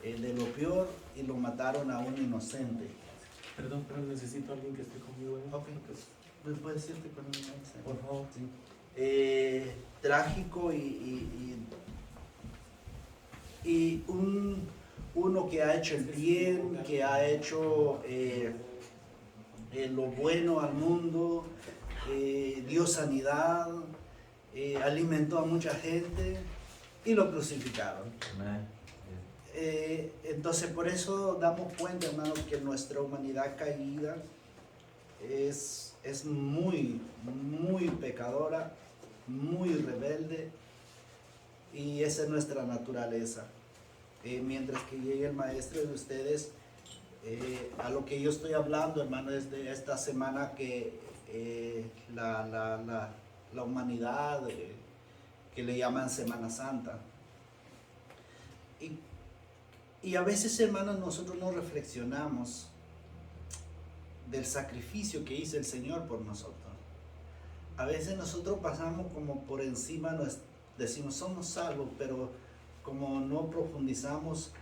de lo peor y lo mataron a un inocente. Perdón, pero necesito a alguien que esté conmigo. Ok, pues puedes irte conmigo. Por favor. Sí. Trágico y uno que ha hecho el bien, que ha hecho lo bueno al mundo, dio sanidad, alimentó a mucha gente y lo crucificaron. Entonces por eso damos cuenta, hermanos, que nuestra humanidad caída es muy, muy pecadora, muy rebelde, y esa es nuestra naturaleza. Mientras que llegue el maestro de ustedes, a lo que yo estoy hablando, hermano, es de esta semana que la humanidad, que le llaman Semana Santa. Y a veces, hermanos, nosotros no reflexionamos del sacrificio que hizo el Señor por nosotros. A veces nosotros pasamos como por encima, decimos somos salvos, pero como no profundizamos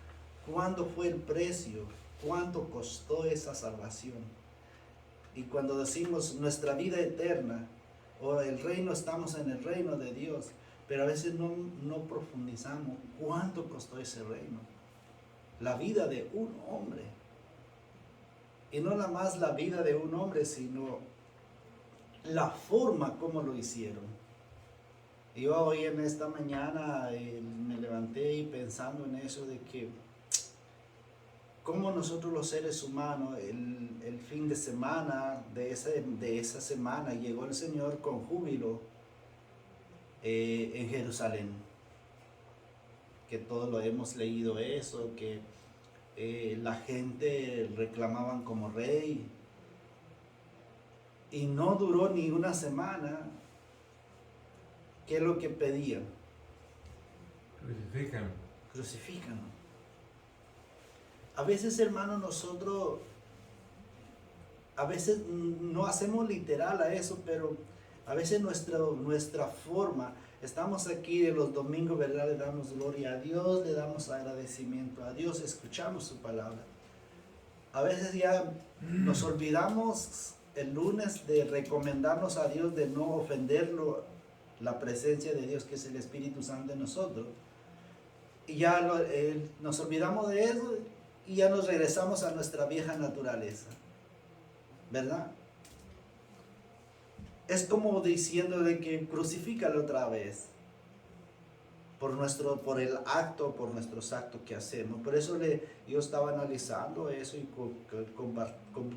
cuándo fue el precio, cuánto costó esa salvación. Y cuando decimos nuestra vida eterna o el reino, estamos en el reino de Dios, pero a veces no profundizamos cuánto costó ese reino. La vida de un hombre. Y no nada más la vida de un hombre, sino la forma como lo hicieron. Yo hoy en esta mañana me levanté y pensando en eso de que como nosotros los seres humanos, el fin de semana de esa semana llegó el Señor con júbilo en Jerusalén. Que todos lo hemos leído eso, que la gente reclamaban como rey. Y no duró ni una semana. ¿Qué es lo que pedían? Crucifícanos. A veces, hermanos, nosotros, a veces no hacemos literal a eso, pero a veces nuestra forma, estamos aquí en los domingos, ¿verdad? Le damos gloria a Dios, le damos agradecimiento a Dios, escuchamos su palabra. A veces ya nos olvidamos el lunes de recomendarnos a Dios, de no ofenderlo, la presencia de Dios que es el Espíritu Santo en nosotros. Y ya nos olvidamos de eso y ya nos regresamos a nuestra vieja naturaleza, ¿verdad? Es como diciendo de que crucifícalo otra vez por nuestros actos que hacemos. Por eso yo estaba analizando eso y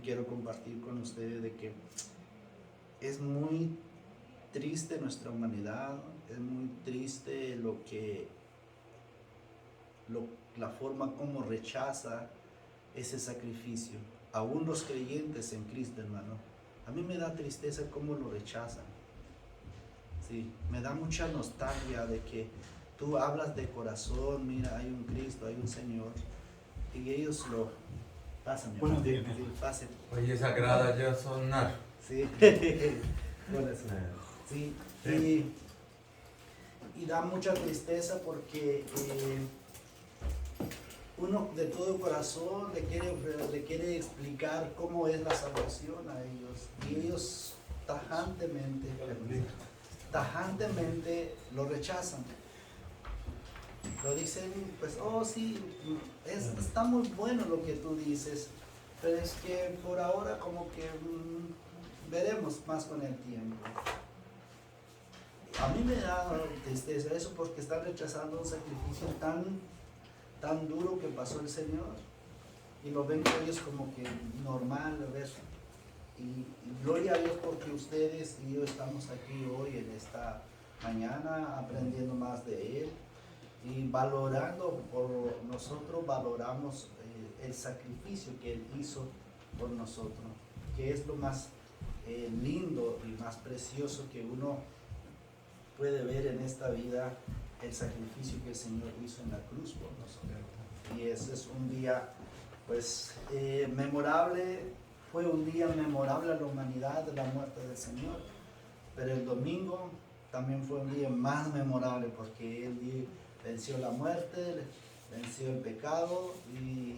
quiero compartir con ustedes de que es muy triste nuestra humanidad, es muy triste la forma como rechaza ese sacrificio. Aún los creyentes en Cristo, hermano. A mí me da tristeza cómo lo rechazan. Sí, me da mucha nostalgia de que tú hablas de corazón, mira, hay un Cristo, hay un Señor, y ellos lo pasan. Buenos días. Sí, pasen. Oye, sagrada ya sonar. Sí. Bueno, sí. Y da mucha tristeza porque uno de todo corazón le quiere explicar cómo es la salvación a ellos, y ellos tajantemente lo rechazan. Lo dicen, pues, oh sí, está muy bueno lo que tú dices, pero es que por ahora como que veremos más con el tiempo. A mí me da tristeza eso porque están rechazando un sacrificio tan duro que pasó el Señor, y lo ven ellos como que normal, ¿ver? Y gloria a Dios porque ustedes y yo estamos aquí hoy en esta mañana aprendiendo más de Él y valorando, nosotros valoramos el sacrificio que Él hizo por nosotros, que es lo más lindo y más precioso que uno puede ver en esta vida, el sacrificio que el Señor hizo en la cruz por nosotros. Y ese es un día pues memorable, fue un día memorable a la humanidad de la muerte del Señor, pero el domingo también fue un día más memorable porque Él venció la muerte, venció el pecado y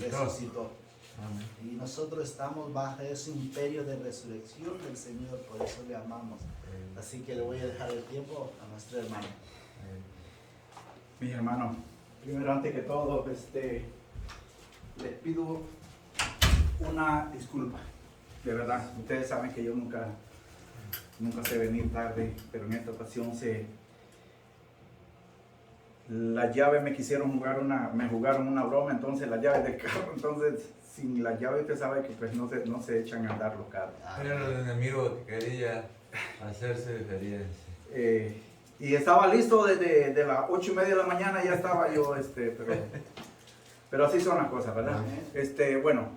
Resucitó. resucitó. Amén. Y nosotros estamos bajo ese imperio de resurrección del Señor, por eso le amamos. Así que le voy a dejar el tiempo a nuestro hermano. Mis hermanos, primero antes que todo, les pido una disculpa. De verdad, ustedes saben que yo nunca sé venir tarde, pero en esta ocasión las llaves me jugaron una broma, entonces las llaves del carro, entonces sin las llaves usted sabe que pues no se echan a andar los carros. Era el enemigo que quería hacerse diferencia. Y estaba listo desde las 8:30 de la mañana, ya estaba yo, pero así son las cosas, ¿verdad? Bueno,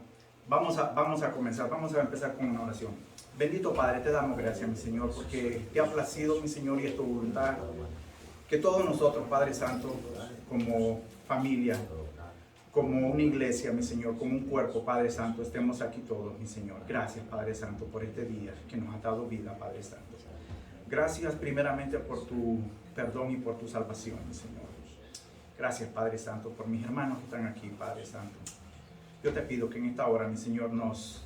vamos a comenzar, vamos a empezar con una oración. Bendito Padre, te damos gracias, mi Señor, porque te ha placido, mi Señor, y es tu voluntad, que todos nosotros, Padre Santo, como familia, como una iglesia, mi Señor, como un cuerpo, Padre Santo, estemos aquí todos, mi Señor. Gracias, Padre Santo, por este día que nos ha dado vida, Padre Santo. Gracias primeramente por tu perdón y por tu salvación, mi Señor. Gracias, Padre Santo, por mis hermanos que están aquí, Padre Santo. Yo te pido que en esta hora, mi Señor, nos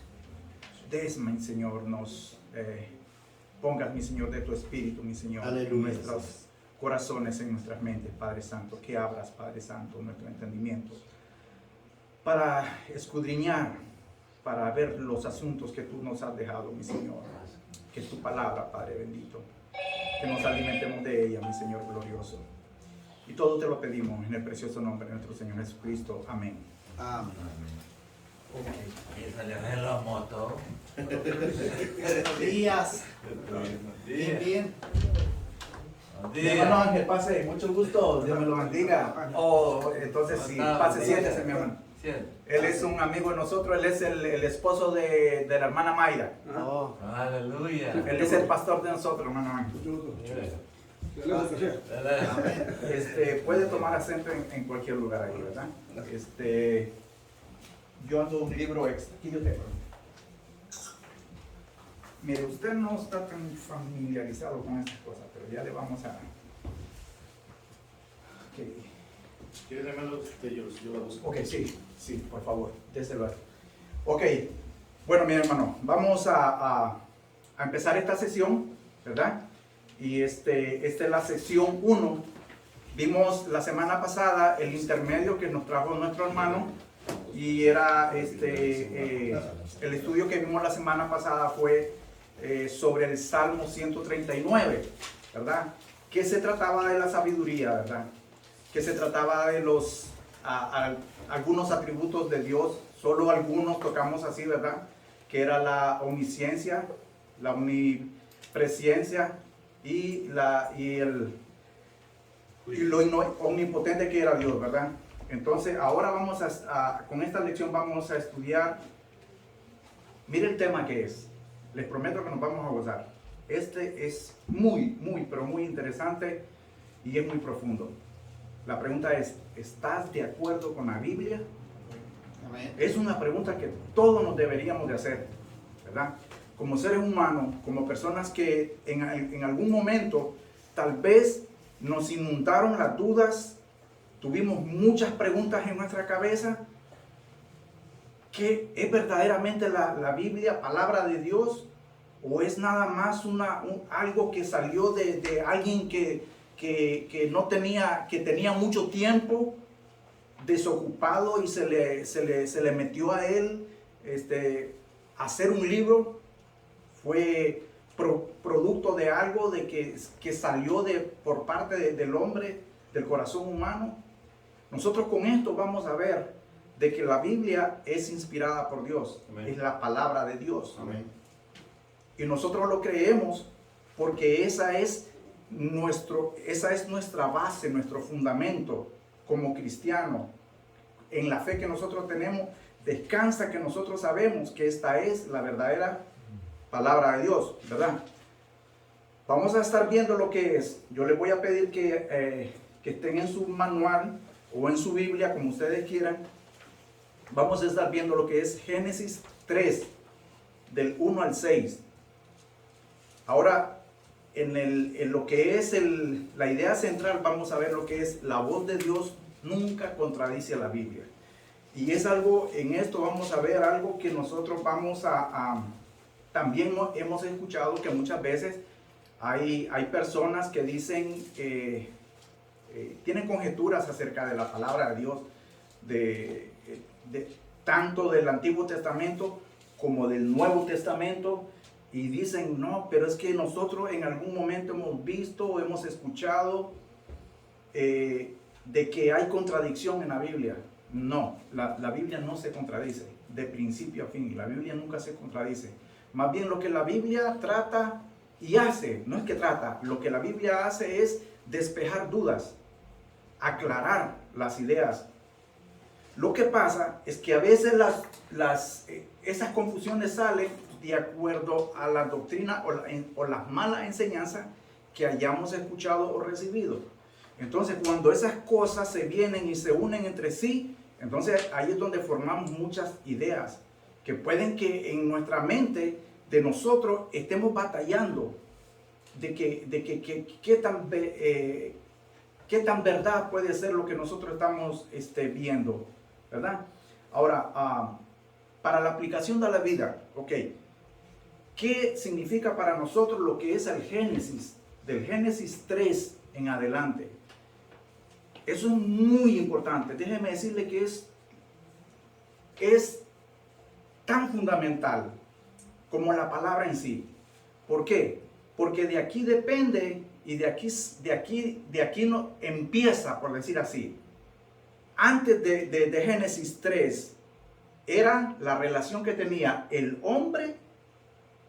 des, mi Señor, nos pongas, mi Señor, de tu espíritu, mi Señor, Aleluya. en nuestros corazones, en nuestras mentes, Padre Santo, que abras, Padre Santo, nuestro entendimiento para escudriñar, para ver los asuntos que tú nos has dejado, mi Señor, que es tu palabra, Padre bendito, que nos alimentemos de ella, mi Señor glorioso. Y todo te lo pedimos en el precioso nombre de nuestro Señor Jesucristo. Amén. Amén. Y salió en la moto. Buenos días. Bien, bien. Mi hermano Ángel, pase, mucho gusto, Dios me lo bendiga. Entonces sí, pase, siéntese, mi hermano. Él es un amigo de nosotros, él es el esposo de la hermana Mayra. Oh, Aleluya. Él es el pastor de nosotros, hermano Ángel. Puede tomar acento en cualquier lugar ahí, ¿verdad? Yo ando un libro extra. Aquí yo tengo. Mire, usted no está tan familiarizado con estas cosas, pero ya le vamos a... Okay. ¿Quieren llamarlos de ellos? Yo la busco. Ok, sí, por favor, déselo. Ok, bueno, mi hermano, vamos a empezar esta sesión, ¿verdad? Y esta es la sección 1. Vimos la semana pasada el intermedio que nos trajo nuestro hermano y era el estudio que vimos la semana pasada fue sobre el Salmo 139, ¿verdad? Que se trataba de la sabiduría, ¿verdad? Que se trataba de algunos atributos de Dios, solo algunos tocamos así, ¿verdad? Que era la omnisciencia, la omnipresencia y lo omnipotente que era Dios, ¿verdad? Entonces, ahora vamos con esta lección vamos a estudiar, mire el tema que es, les prometo que nos vamos a gozar. Este es muy, pero muy interesante y es muy profundo. La pregunta es, ¿estás de acuerdo con la Biblia? amén. Es una pregunta que todos nos deberíamos de hacer, ¿verdad? Como seres humanos, como personas que en algún momento tal vez nos inundaron las dudas, tuvimos muchas preguntas en nuestra cabeza. ¿Qué es verdaderamente la Biblia, palabra de Dios? ¿O es nada más algo que salió de alguien que tenía mucho tiempo desocupado y se le metió a él hacer un libro? Fue producto de algo que salió por parte del hombre, del corazón humano. Nosotros con esto vamos a ver de que la Biblia es inspirada por Dios. Amén. Es la palabra de Dios. Amén. Y nosotros lo creemos porque esa es nuestra base, nuestro fundamento como cristianos. En la fe que nosotros tenemos, descansa que nosotros sabemos que esta es la verdadera palabra de Dios, ¿verdad? Vamos a estar viendo lo que es. Yo les voy a pedir que estén en su manual o en su Biblia, como ustedes quieran. Vamos a estar viendo lo que es Génesis 3, del 1 al 6. Ahora, en lo que es la idea central, vamos a ver lo que es la voz de Dios nunca contradice a la Biblia. Y es algo, en esto vamos a ver algo que nosotros vamos también hemos escuchado que muchas veces hay personas que dicen, tienen conjeturas acerca de la palabra de Dios, tanto del Antiguo Testamento como del Nuevo Testamento, y dicen, no, pero es que nosotros en algún momento hemos visto o hemos escuchado de que hay contradicción en la Biblia. No, la Biblia no se contradice de principio a fin. La Biblia nunca se contradice. Más bien lo que la Biblia trata y hace, no es que trata, lo que la Biblia hace es despejar dudas, aclarar las ideas. Lo que pasa es que a veces esas confusiones salen de acuerdo a la doctrina o las malas enseñanzas que hayamos escuchado o recibido. Entonces, cuando esas cosas se vienen y se unen entre sí, entonces ahí es donde formamos muchas ideas que pueden que en nuestra mente de nosotros estemos batallando de qué tan verdad puede ser lo que nosotros estamos viendo, ¿verdad? Ahora, para la aplicación de la vida, ok, ¿qué significa para nosotros lo que es el Génesis? Del Génesis 3 en adelante. Eso es muy importante. Déjeme decirle que es tan fundamental como la palabra en sí. ¿Por qué? Porque de aquí depende y de aquí no empieza, por decir así. Antes de Génesis 3 era la relación que tenía el hombre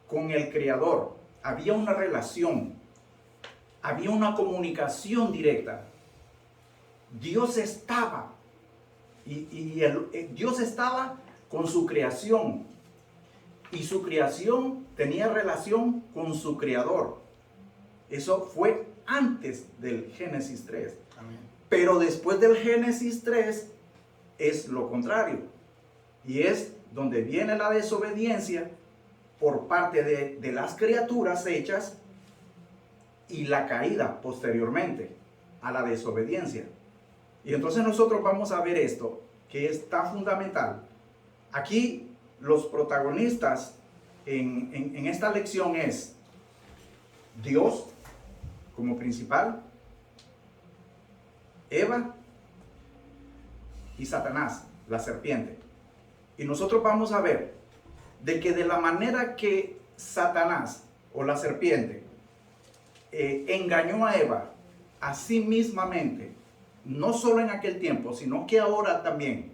con el Creador. Había una relación, había una comunicación directa. Dios estaba Dios estaba con su creación, y su creación tenía relación con su Creador. Eso fue antes del Génesis 3. Amén. Pero después del Génesis 3 es lo contrario, y es donde viene la desobediencia por parte de las criaturas hechas y la caída posteriormente a la desobediencia. Y entonces nosotros vamos a ver esto, que es tan fundamental. Aquí los protagonistas en esta lección es Dios como principal, Eva y Satanás, la serpiente. Y nosotros vamos a ver de que de la manera que Satanás o la serpiente engañó a Eva, así mismamente, no solo en aquel tiempo, sino que ahora también,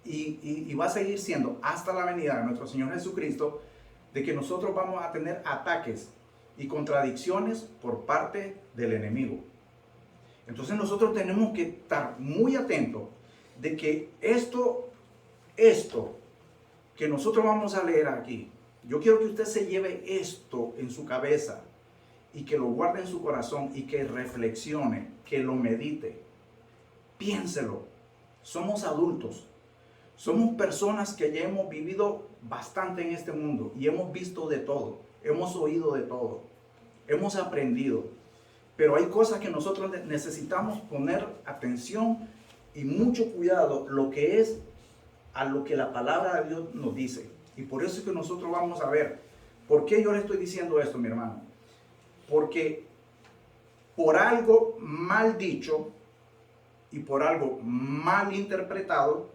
y va a seguir siendo hasta la venida de nuestro Señor Jesucristo, de que nosotros vamos a tener ataques y contradicciones por parte del enemigo. Entonces nosotros tenemos que estar muy atentos de que esto que nosotros vamos a leer aquí, yo quiero que usted se lleve esto en su cabeza y que lo guarde en su corazón y que reflexione, que lo medite. Piénselo. Somos adultos. Somos personas que ya hemos vivido bastante en este mundo y hemos visto de todo. Hemos oído de todo. Hemos aprendido. Pero hay cosas que nosotros necesitamos poner atención y mucho cuidado lo que es a lo que la palabra de Dios nos dice. Y por eso es que nosotros vamos a ver. ¿Por qué yo le estoy diciendo esto, mi hermano? Porque por algo mal dicho y por algo mal interpretado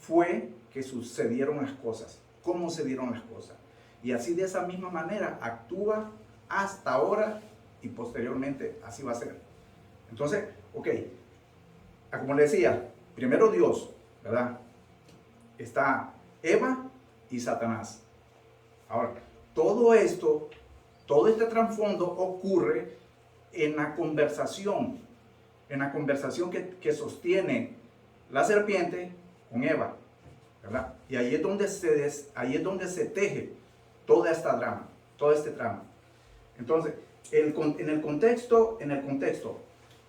fue que sucedieron las cosas. ¿Cómo se dieron las cosas? Y así, de esa misma manera actúa hasta ahora y posteriormente así va a ser. Entonces, ok, como le decía, primero Dios, ¿verdad? Está Eva y Satanás. Ahora, todo esto, todo este trasfondo ocurre en la conversación que sostiene la serpiente con Eva, ¿verdad? Y ahí es donde se teje toda esta drama, todo este trama. Entonces, en el contexto,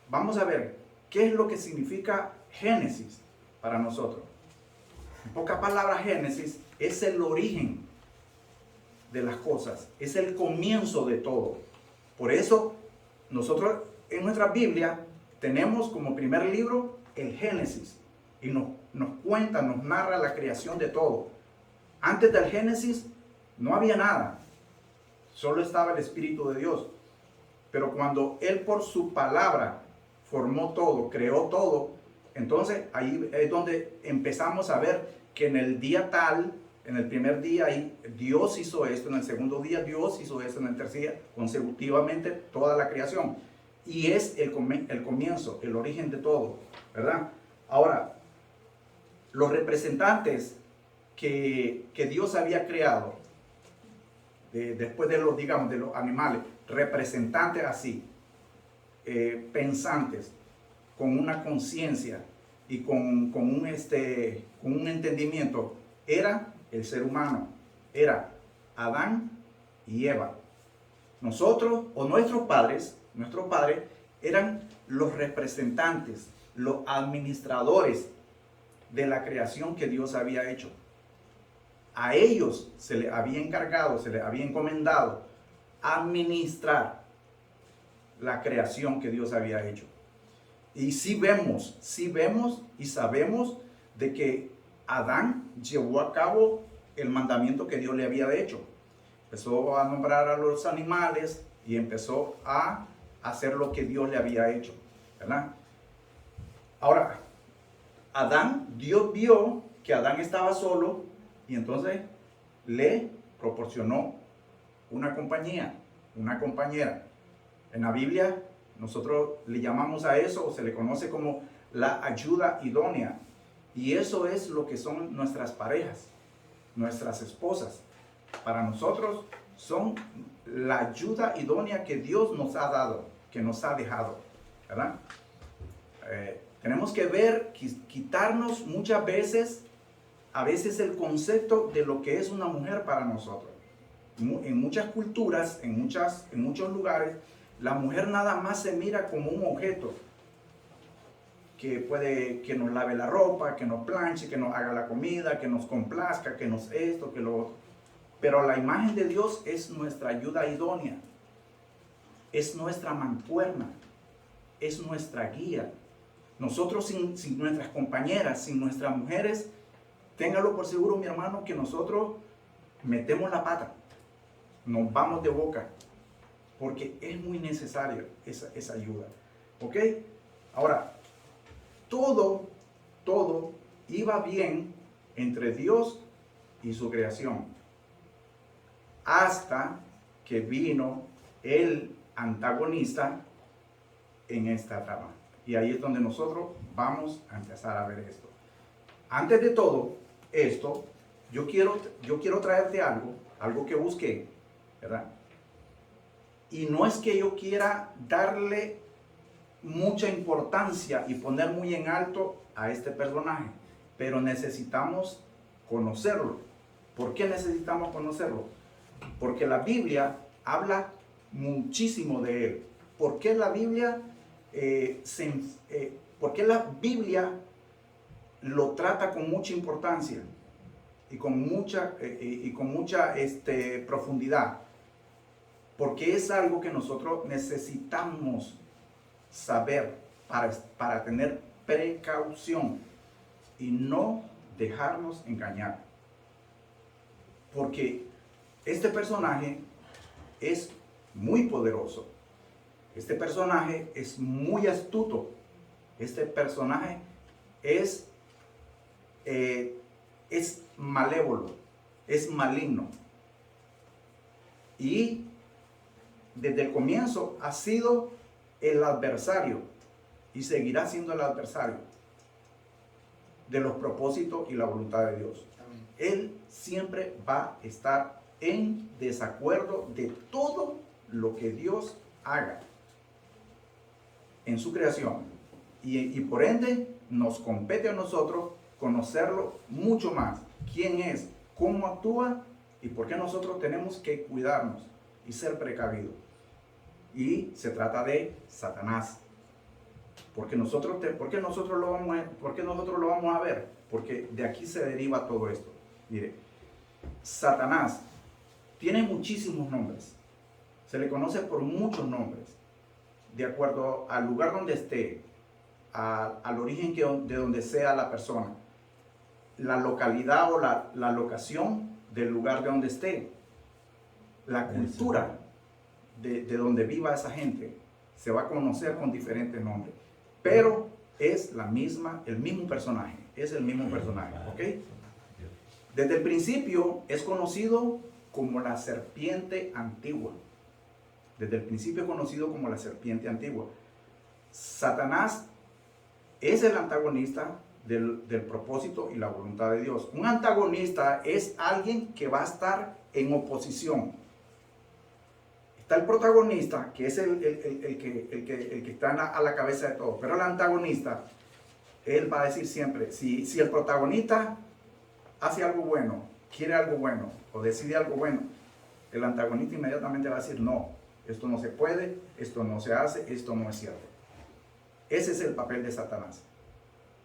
vamos a ver qué es lo que significa Génesis para nosotros. En pocas palabras, Génesis es el origen de las cosas, es el comienzo de todo. Por eso, nosotros en nuestra Biblia tenemos como primer libro el Génesis y nos cuenta, nos narra la creación de todo. Antes del Génesis no había nada, solo estaba el Espíritu de Dios. Pero cuando Él por su palabra formó todo, creó todo, entonces ahí es donde empezamos a ver que en el día tal, en el primer día Dios hizo esto, en el segundo día Dios hizo esto, en el tercer día, consecutivamente toda la creación. Y es el comienzo, el origen de todo, ¿verdad? Ahora, los representantes que Dios había creado, después de los, digamos, de los animales, representantes así, pensantes, con una conciencia y con un entendimiento, era el ser humano, era Adán y Eva. Nosotros o nuestros padres eran los representantes, los administradores de la creación que Dios había hecho. A ellos se les había encargado, se les había encomendado administrar la creación que Dios había hecho. Y sí vemos y sabemos de que Adán llevó a cabo el mandamiento que Dios le había hecho. Empezó a nombrar a los animales y empezó a hacer lo que Dios le había hecho, ¿verdad? Ahora, Dios vio que Adán estaba solo y entonces le proporcionó una compañía, una compañera. En la Biblia nosotros le llamamos a eso, o se le conoce como la ayuda idónea. Y eso es lo que son nuestras parejas, nuestras esposas. Para nosotros son la ayuda idónea que Dios nos ha dado, que nos ha dejado, ¿verdad? Tenemos que ver, quitarnos muchas veces, a veces el concepto de lo que es una mujer para nosotros. En muchas culturas, en muchos lugares, la mujer nada más se mira como un objeto que nos lave la ropa, que nos planche, que nos haga la comida, que nos complazca, que nos esto, que lo otro. Pero la imagen de Dios es nuestra ayuda idónea, es nuestra mancuerna, es nuestra guía. Nosotros sin nuestras compañeras, sin nuestras mujeres, téngalo por seguro, mi hermano, que nosotros metemos la pata, nos vamos de boca, porque es muy necesaria esa ayuda. ¿Ok? Ahora, todo iba bien entre Dios y su creación, hasta que vino el antagonista en esta trama. Y ahí es donde nosotros vamos a empezar a ver esto. Antes de todo esto, yo quiero traerte algo que busqué, ¿verdad? Y no es que yo quiera darle mucha importancia y poner muy en alto a este personaje, pero necesitamos conocerlo. ¿Por qué necesitamos conocerlo? Porque la Biblia habla muchísimo de él. ¿Por qué la Biblia lo trata con mucha importancia y con mucha profundidad? Porque es algo que nosotros necesitamos saber para tener precaución y no dejarnos engañar. Porque este personaje es muy poderoso. Este personaje es muy astuto. Este personaje es malévolo, es maligno. Y desde el comienzo ha sido el adversario y seguirá siendo el adversario de los propósitos y la voluntad de Dios. Amén. Él siempre va a estar en desacuerdo de todo lo que Dios haga en su creación. Y por ende nos compete a nosotros conocerlo mucho más. ¿Quién es? ¿Cómo actúa? ¿Y por qué nosotros tenemos que cuidarnos y ser precavidos? Y se trata de Satanás. ¿Por qué nosotros lo vamos a ver? Porque de aquí se deriva todo esto. Mire, Satanás tiene muchísimos nombres. Se le conoce por muchos nombres, de acuerdo al lugar donde esté. al origen de donde sea la persona, la localidad o la locación del lugar de donde esté, la cultura de donde viva esa gente, se va a conocer con diferentes nombres, pero es el mismo personaje, ¿ok? Desde el principio es conocido como la serpiente antigua. Desde el principio es conocido como la serpiente antigua. Satanás es el antagonista del propósito y la voluntad de Dios. Un antagonista es alguien que va a estar en oposición. Está el protagonista, que es el que está a la cabeza de todo. Pero el antagonista, él va a decir siempre, si el protagonista hace algo bueno, quiere algo bueno o decide algo bueno, el antagonista inmediatamente va a decir, no, esto no se puede, esto no se hace, esto no es cierto. Ese es el papel de Satanás.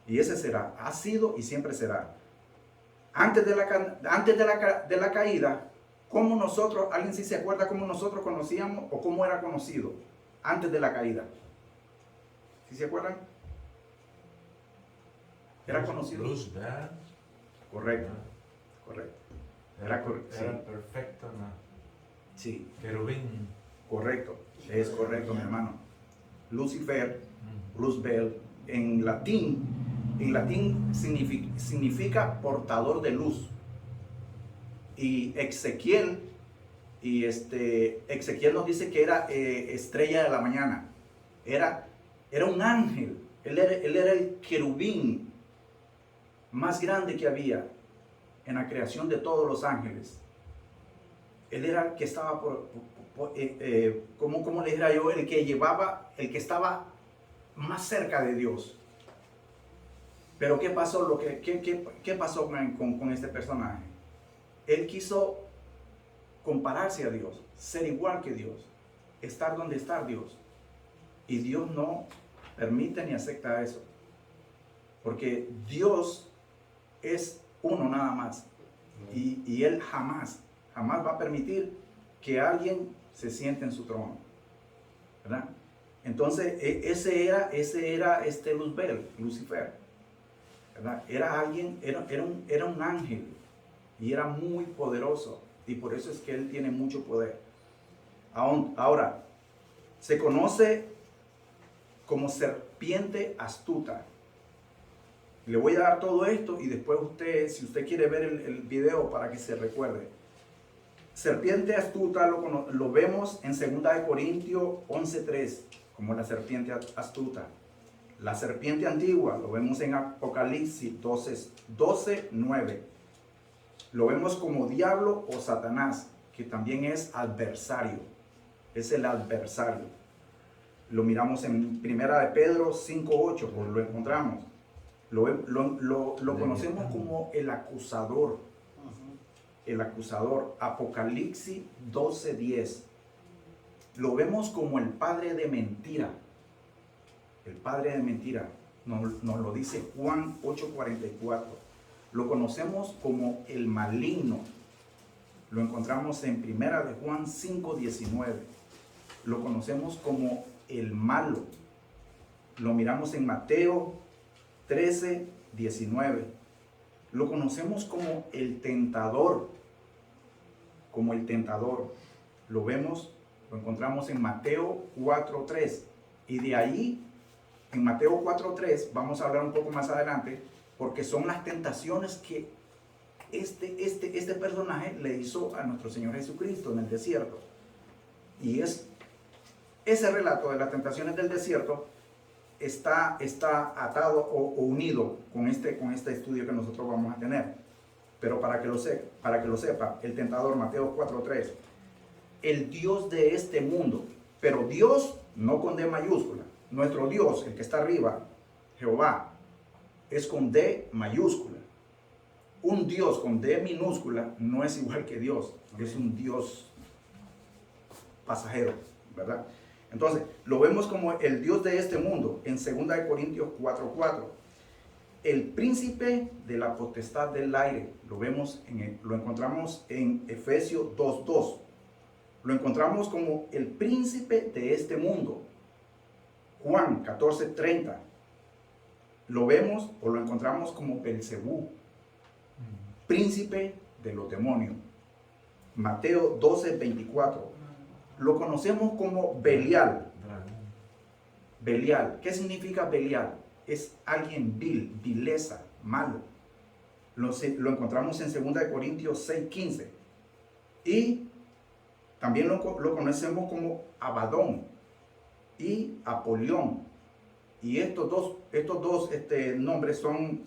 Y ese será, ha sido y siempre será. Antes de la caída, ¿cómo nosotros, alguien sí se acuerda cómo nosotros conocíamos o cómo era conocido antes de la caída? ¿Sí se acuerdan? Era conocido. Luz, ¿verdad? Correcto. Era Sí. perfecto, ¿no? Sí, Querubín. correcto. Es correcto, mi hermano. Lucifer, Luzbel, en latín significa portador de luz. Y Ezequiel nos dice que era estrella de la mañana. Era un ángel. Él era el querubín más grande que había en la creación de todos los ángeles. Él era el que estaba ¿cómo le dijera yo? El que estaba más cerca de Dios. Pero ¿qué pasó? ¿Qué pasó con este personaje? Él quiso compararse a Dios, ser igual que Dios, estar donde está Dios. Y Dios no permite ni acepta eso. Porque Dios es uno nada más. Y Él jamás va a permitir que alguien se siente en su trono. ¿Verdad? Entonces, ese era Luzbel, Lucifer. ¿Verdad? Era un ángel y era muy poderoso. Y por eso es que él tiene mucho poder. Ahora, se conoce como serpiente astuta. Le voy a dar todo esto y después si usted quiere ver el video para que se recuerde. Serpiente astuta lo vemos en 2 Corintios 11:3 como la serpiente astuta. La serpiente antigua lo vemos en Apocalipsis 12:9. Lo vemos como diablo o Satanás, que también es adversario. Es el adversario. Lo miramos en 1 de Pedro 5:8, pues lo encontramos. Lo conocemos como el acusador. El acusador. Apocalipsis 12:10. Lo vemos como el padre de mentira. El padre de mentira. Nos lo dice Juan 8:44. Lo conocemos como el maligno. Lo encontramos en 1 de Juan 5:19. Lo conocemos como el malo. Lo miramos en Mateo 13:19. Lo conocemos como el tentador. Como el tentador. Lo encontramos en Mateo 4:3. Y de ahí, en Mateo 4:3, vamos a hablar un poco más adelante, porque son las tentaciones que este personaje le hizo a nuestro Señor Jesucristo en el desierto. Y ese relato de las tentaciones del desierto está atado o unido con este estudio que nosotros vamos a tener. Pero para que lo sepa, el tentador, Mateo 4:3, el Dios de este mundo, pero Dios no con D mayúscula. Nuestro Dios, el que está arriba, Jehová, es con D mayúscula. Un Dios con D minúscula no es igual que Dios, es un Dios pasajero, ¿verdad? Entonces, lo vemos como el Dios de este mundo en 2 Corintios 4:4. El príncipe de la potestad del aire, lo encontramos en Efesios 2:2. Lo encontramos como el príncipe de este mundo. Juan 14:30. lo vemos o lo encontramos como Belcebú, príncipe de los demonios. Mateo 12:24. Lo conocemos como Belial. Belial. ¿Qué significa Belial? Es alguien vil, vileza, malo. Lo encontramos en 2 Corintios 6:15. Y también lo conocemos como Abadón y Apolión. Y estos dos nombres son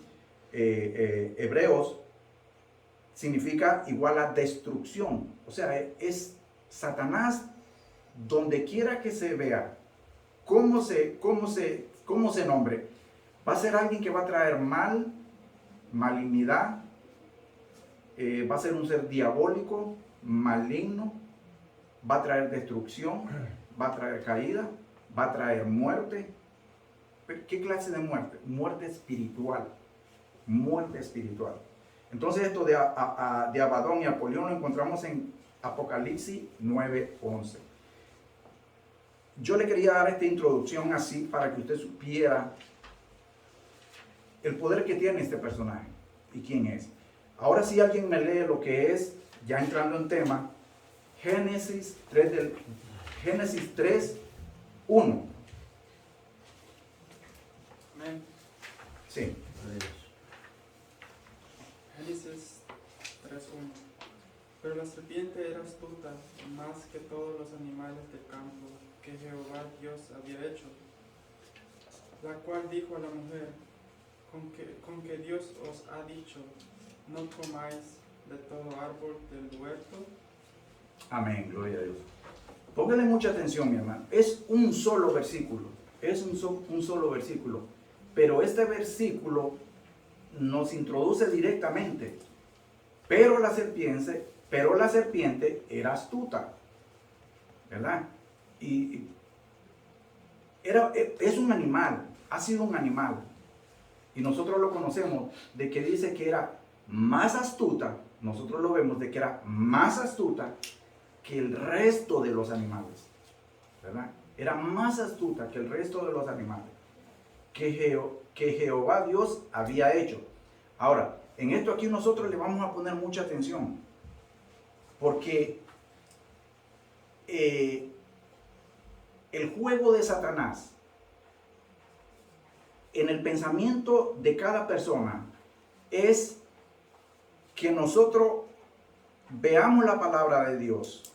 hebreos, significa igual a destrucción. O sea, es Satanás, donde quiera que se vea, cómo se nombre, va a ser alguien que va a traer malignidad, va a ser un ser diabólico, maligno, va a traer destrucción, va a traer caída, va a traer muerte. ¿Qué clase de muerte? Muerte espiritual. Muerte espiritual. Entonces esto de Abadón y Apolión lo encontramos en Apocalipsis 9:11. Yo le quería dar esta introducción así para que usted supiera el poder que tiene este personaje y quién es. Ahora si alguien me lee lo que es, ya entrando en tema, Génesis 3:1. Amén. Sí. Génesis 3:1. Pero la serpiente era astuta más que todos los animales del campo que Jehová Dios había hecho, la cual dijo a la mujer: con que Dios os ha dicho, no comáis de todo árbol del huerto. Amén, gloria a Dios. Póngale mucha atención, mi hermano. Es un solo versículo. Es un solo versículo. Pero este versículo nos introduce directamente. Pero la serpiente era astuta, ¿verdad? Y es un animal, ha sido un animal. Y nosotros lo conocemos de que dice que era más astuta, nosotros lo vemos de que era más astuta que el resto de los animales, ¿verdad? Era más astuta que el resto de los animales que Jehová Dios había hecho. Ahora, en esto aquí nosotros le vamos a poner mucha atención, porque el juego de Satanás en el pensamiento de cada persona es que nosotros veamos la palabra de Dios,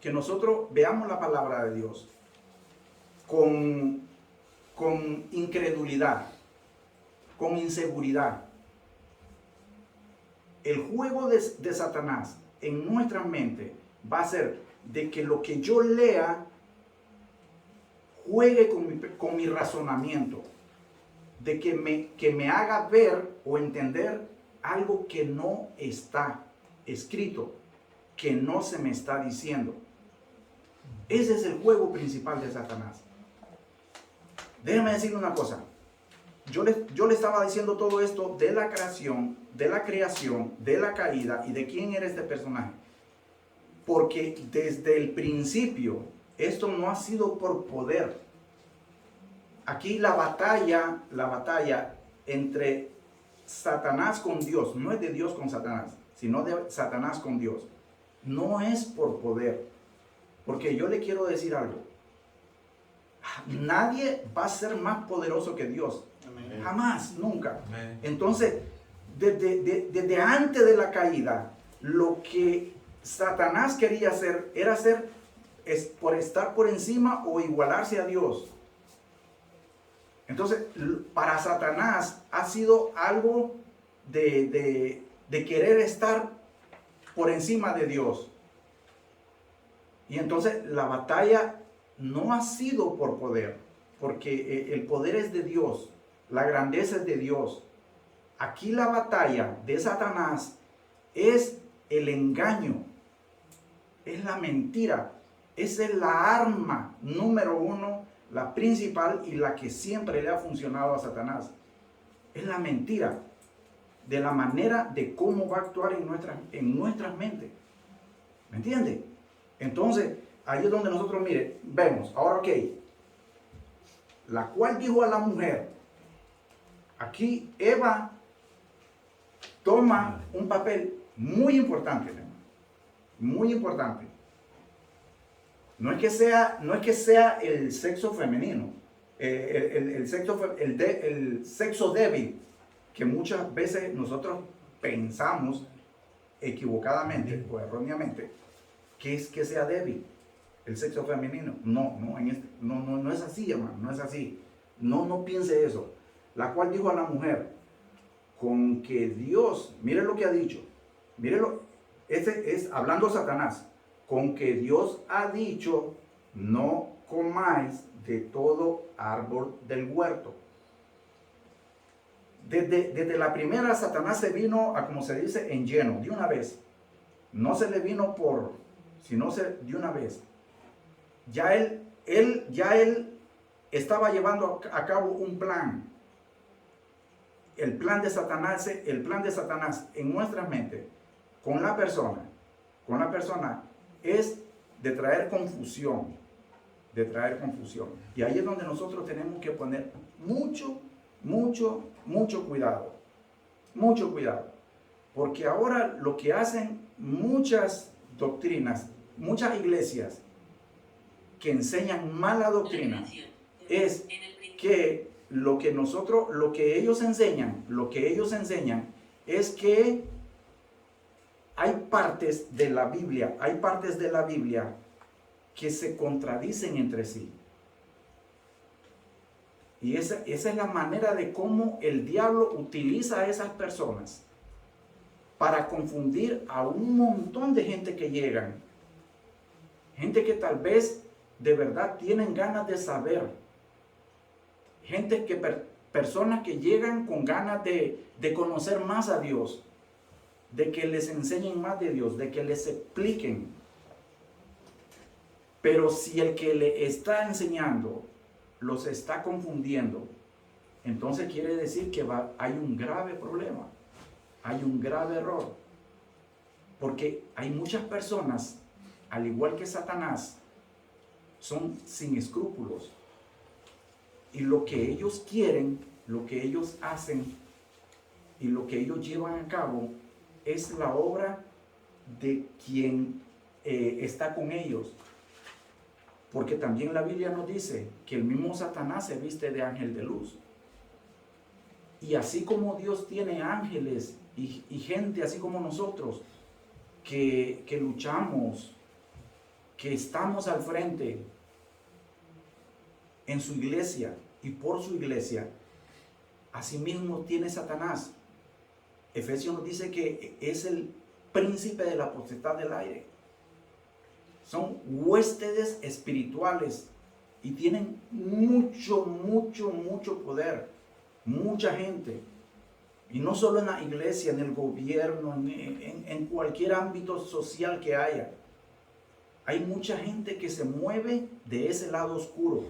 que nosotros veamos la palabra de Dios con incredulidad, con inseguridad. El juego de Satanás en nuestra mente va a ser de que lo que yo lea juegue con mi razonamiento, de que me haga ver o entender algo que no está escrito, que no se me está diciendo. Ese es el juego principal de Satanás. Déjeme decirle una cosa. Yo le estaba diciendo todo esto de la creación, de la caída y de quién era este personaje. Porque desde el principio, esto no ha sido por poder. Aquí la batalla entre Satanás con Dios, no es de Dios con Satanás, sino de Satanás con Dios. No es por poder. Porque yo le quiero decir algo. Nadie va a ser más poderoso que Dios. Amén. Jamás, nunca. Amén. Entonces, desde antes de la caída, lo que Satanás quería hacer era por estar por encima o igualarse a Dios. Entonces, para Satanás ha sido algo de querer estar por encima de Dios. Y entonces la batalla no ha sido por poder, porque el poder es de Dios, la grandeza es de Dios. Aquí la batalla de Satanás es el engaño, es la mentira, esa es la arma número uno, la principal y la que siempre le ha funcionado a Satanás. Es la mentira, de la manera de cómo va a actuar en nuestras mentes. ¿Me entiende? Entonces, ahí es donde nosotros, mire, vemos, ahora ok, la cual dijo a la mujer, aquí Eva toma un papel muy importante, hermano, muy importante. No es que sea el sexo femenino, el sexo débil, que muchas veces nosotros pensamos equivocadamente o erróneamente que es que sea débil el sexo femenino. No es así, hermano, no es así. No piense eso. La cual dijo a la mujer, con que Dios, mire lo que ha dicho, mírelo, este es hablando Satanás, con que Dios ha dicho, no comáis de todo árbol del huerto. Desde la primera, Satanás se vino a, como se dice, en lleno, de una vez. No se le vino sino de una vez. Ya él estaba llevando a cabo un plan. El plan de Satanás en nuestra mente, con la persona, es de traer confusión. Y ahí es donde nosotros tenemos que poner mucho cuidado. Mucho cuidado. Porque ahora lo que hacen muchas doctrinas, muchas iglesias que enseñan mala doctrina, es que lo que ellos enseñan es que hay partes de la Biblia que se contradicen entre sí. Y esa es la manera de cómo el diablo utiliza a esas personas para confundir a un montón de gente que llegan. Gente que tal vez de verdad tienen ganas de saber. Personas que llegan con ganas de conocer más a Dios, de que les enseñen más de Dios, de que les expliquen. Pero si el que le está enseñando los está confundiendo, entonces quiere decir que hay un grave problema, hay un grave error. Porque hay muchas personas, al igual que Satanás, son sin escrúpulos. Y lo que ellos quieren, lo que ellos hacen y lo que ellos llevan a cabo es la obra de quien está con ellos. Porque también la Biblia nos dice que el mismo Satanás se viste de ángel de luz. Y así como Dios tiene ángeles y gente así como nosotros, que luchamos, que estamos al frente en su iglesia y por su iglesia, asimismo tiene Satanás. Efesios nos dice que es el príncipe de la potestad del aire. Son huéspedes espirituales y tienen mucho poder, mucha gente. Y no solo en la iglesia, en el gobierno, en cualquier ámbito social que haya. Hay mucha gente que se mueve de ese lado oscuro,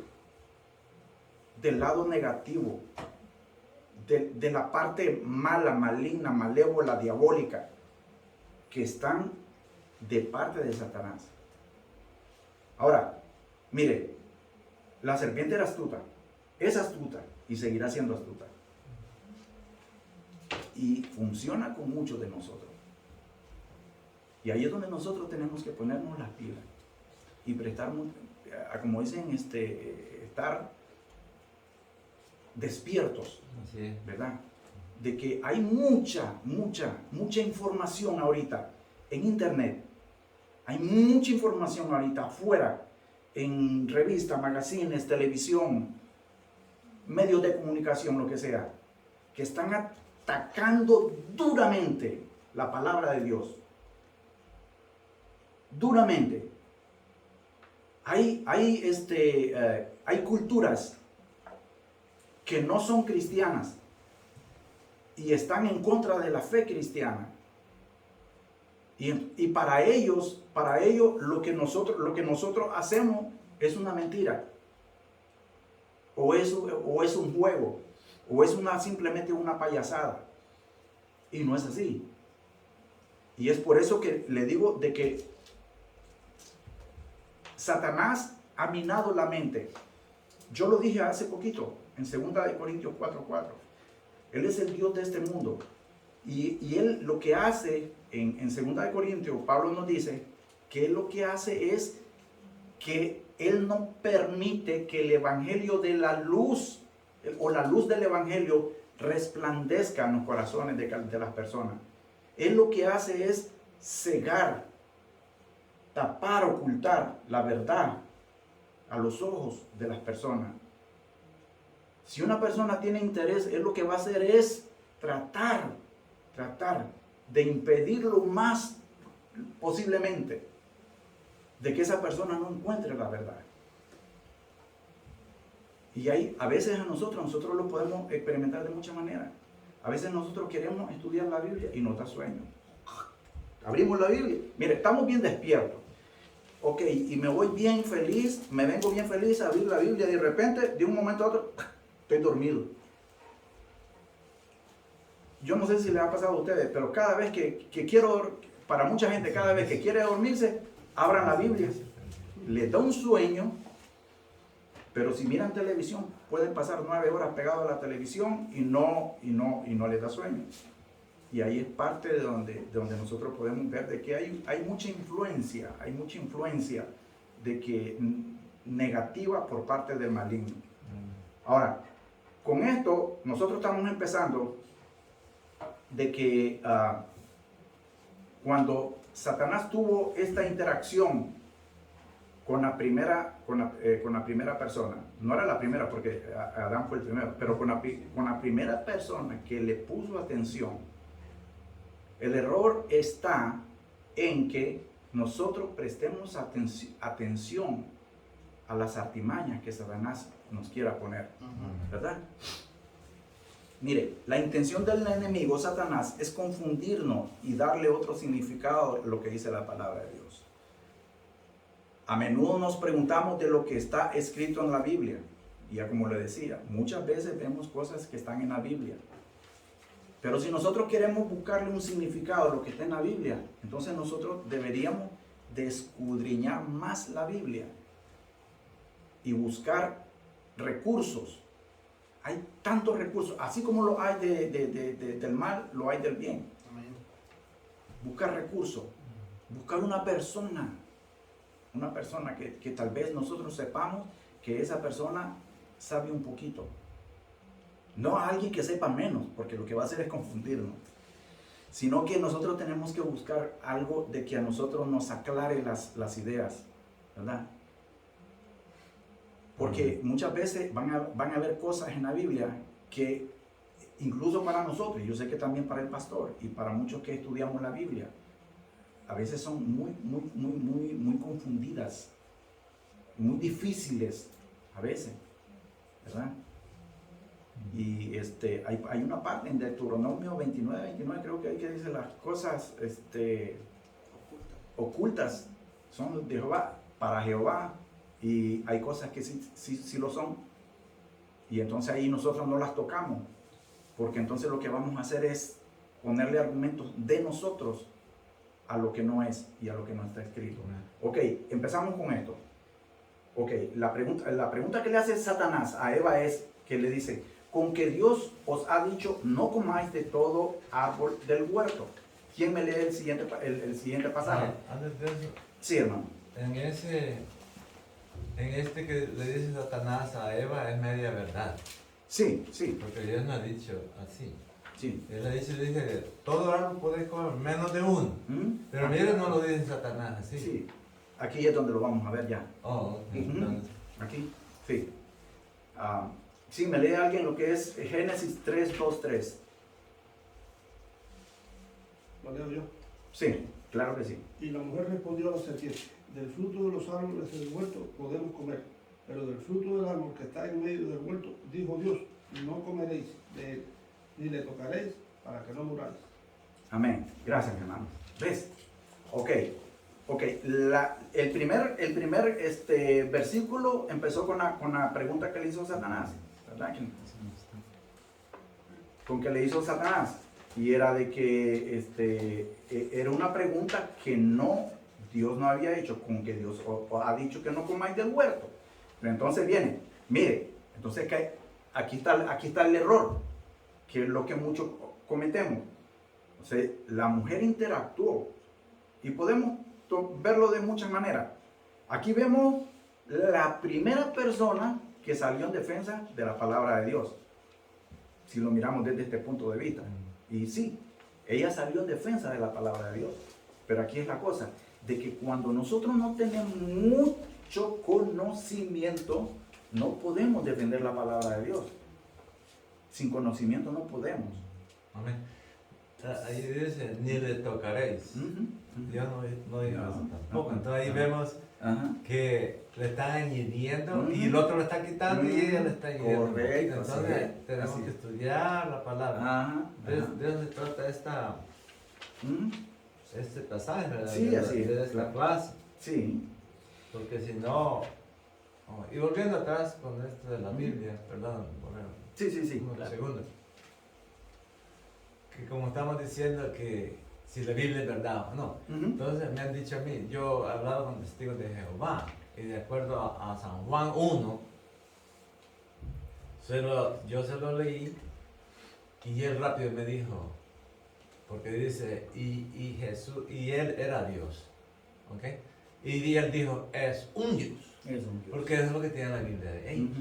del lado negativo, de la parte mala, maligna, malévola, diabólica, que están de parte de Satanás. Ahora, mire, la serpiente era astuta, es astuta y seguirá siendo astuta. Y funciona con muchos de nosotros. Y ahí es donde nosotros tenemos que ponernos las pilas y prestar, como dicen, estar despiertos, ¿verdad? De que hay mucha información ahorita en internet. Hay mucha información ahorita afuera, en revistas, magazines, televisión, medios de comunicación, lo que sea, que están atacando duramente la palabra de Dios. Duramente. Hay culturas que no son cristianas y están en contra de la fe cristiana. Y para ellos lo que nosotros hacemos es una mentira, o es un juego, o es simplemente una payasada. Y no es así. Y es por eso que le digo de que Satanás ha minado la mente Yo lo dije hace poquito, en 2 Corintios 4:4. Él es el Dios de este mundo. Y Él lo que hace, en 2 Corintios, Pablo nos dice, que Él lo que hace es que Él no permite que el evangelio de la luz, o la luz del evangelio, resplandezca en los corazones de las personas. Él lo que hace es cegar, tapar, ocultar la verdad a los ojos de las personas. Si una persona tiene interés, él lo que va a hacer es tratar de impedir lo más posiblemente de que esa persona no encuentre la verdad. Y ahí, a veces nosotros lo podemos experimentar de muchas maneras. A veces nosotros queremos estudiar la Biblia y nos da sueño. Abrimos la Biblia, mire, estamos bien despiertos. Ok, y me voy bien feliz, me vengo bien feliz a abrir la Biblia y de repente, de un momento a otro, estoy dormido. Yo no sé si les ha pasado a ustedes, pero cada vez que quiero, para mucha gente, cada vez que quiere dormirse, abran la Biblia, les da un sueño, pero si miran televisión, pueden pasar 9 horas pegados a la televisión y no les da sueño. Y ahí es parte de donde nosotros podemos ver de que hay mucha influencia de que negativa por parte del maligno. Ahora, con esto nosotros estamos empezando de que cuando Satanás tuvo esta interacción con la primera persona, no era la primera porque Adán fue el primero, pero con la primera persona que le puso atención, el error está en que nosotros prestemos atención a las artimañas que Satanás nos quiera poner, ¿verdad? Mire, la intención del enemigo, Satanás, es confundirnos y darle otro significado a lo que dice la palabra de Dios. A menudo nos preguntamos de lo que está escrito en la Biblia. Y ya como le decía, muchas veces vemos cosas que están en la Biblia. Pero si nosotros queremos buscarle un significado a lo que está en la Biblia, entonces nosotros deberíamos de escudriñar más la Biblia y buscar recursos. Hay tantos recursos, así como lo hay del mal, lo hay del bien. Amén. Buscar recursos, buscar una persona que tal vez nosotros sepamos que esa persona sabe un poquito. No a alguien que sepa menos, porque lo que va a hacer es confundirnos. Sino que nosotros tenemos que buscar algo de que a nosotros nos aclare las ideas, ¿verdad? Porque muchas veces van a haber cosas en la Biblia que incluso para nosotros, yo sé que también para el pastor y para muchos que estudiamos la Biblia, a veces son muy confundidas, muy difíciles a veces, ¿verdad? Y hay una parte en Deuteronomio 29 creo que hay que dice las cosas ocultas son de Jehová, para Jehová, y hay cosas que sí lo son, y entonces ahí nosotros no las tocamos, porque entonces lo que vamos a hacer es ponerle argumentos de nosotros a lo que no es y a lo que no está escrito. Ok, empezamos con esto. Ok, la pregunta que le hace Satanás a Eva es que le dice: con que Dios os ha dicho no comáis de todo árbol del huerto. ¿Quién me lee el siguiente pasaje? Antes de eso, Sí, hermano. en este que le dice Satanás a Eva es media verdad, Sí. porque Dios no ha dicho así. Sí. Él le dice que todo árbol puede comer, menos de uno. Pero mira, no lo dice Satanás así. Sí. Aquí es donde lo vamos a ver ya. Oh, ok. Entonces, Aquí, sí. Sí, me lee alguien lo que es Génesis 3:2-3. ¿Lo leo yo? Sí, claro que sí. Y la mujer respondió a la serpiente: del fruto de los árboles del huerto podemos comer, pero del fruto del árbol que está en medio del huerto, dijo Dios, no comeréis de él, ni le tocaréis, para que no muráis. Amén. Gracias, hermano. ¿Ves? Ok. El primer versículo empezó con la pregunta que le hizo Satanás, ¿verdad? Con que le hizo Satanás. Y era de que era una pregunta que Dios no había hecho, con que Dios ha dicho que no comáis del huerto. Pero entonces viene, Mire, entonces aquí está el error, que es lo que muchos cometemos. O sea, la mujer interactuó y podemos verlo de muchas maneras. Aquí vemos la primera persona que salió en defensa de la palabra de Dios, si lo miramos desde este punto de vista. Y sí, ella salió en defensa de la palabra de Dios. Pero aquí es la cosa, de que cuando nosotros no tenemos mucho conocimiento, no podemos defender la palabra de Dios. Sin conocimiento no podemos. Amén. Ahí dice, ni le tocaréis. Yo no digo eso tampoco. Entonces ahí vemos que le están añadiendo y el otro le está quitando y ella le está añadiendo. Correcto. Entonces tenemos que estudiar la palabra. ¿De dónde se trata este pasaje? ¿Verdad? Sí, así es. De esta clase. Sí. Porque si no... y volviendo atrás con esto de la Biblia, perdón, Sí, unos segundos. Que como estamos diciendo que si la Biblia es verdad o no. Entonces me han dicho a mí, yo he hablado con testigos de Jehová y de acuerdo a San Juan 1, yo se lo leí y él rápido me dijo, porque dice, y Jesús, y él era Dios, ¿ok? Y él dijo, es un Dios, porque es lo que tiene la Biblia de ellos.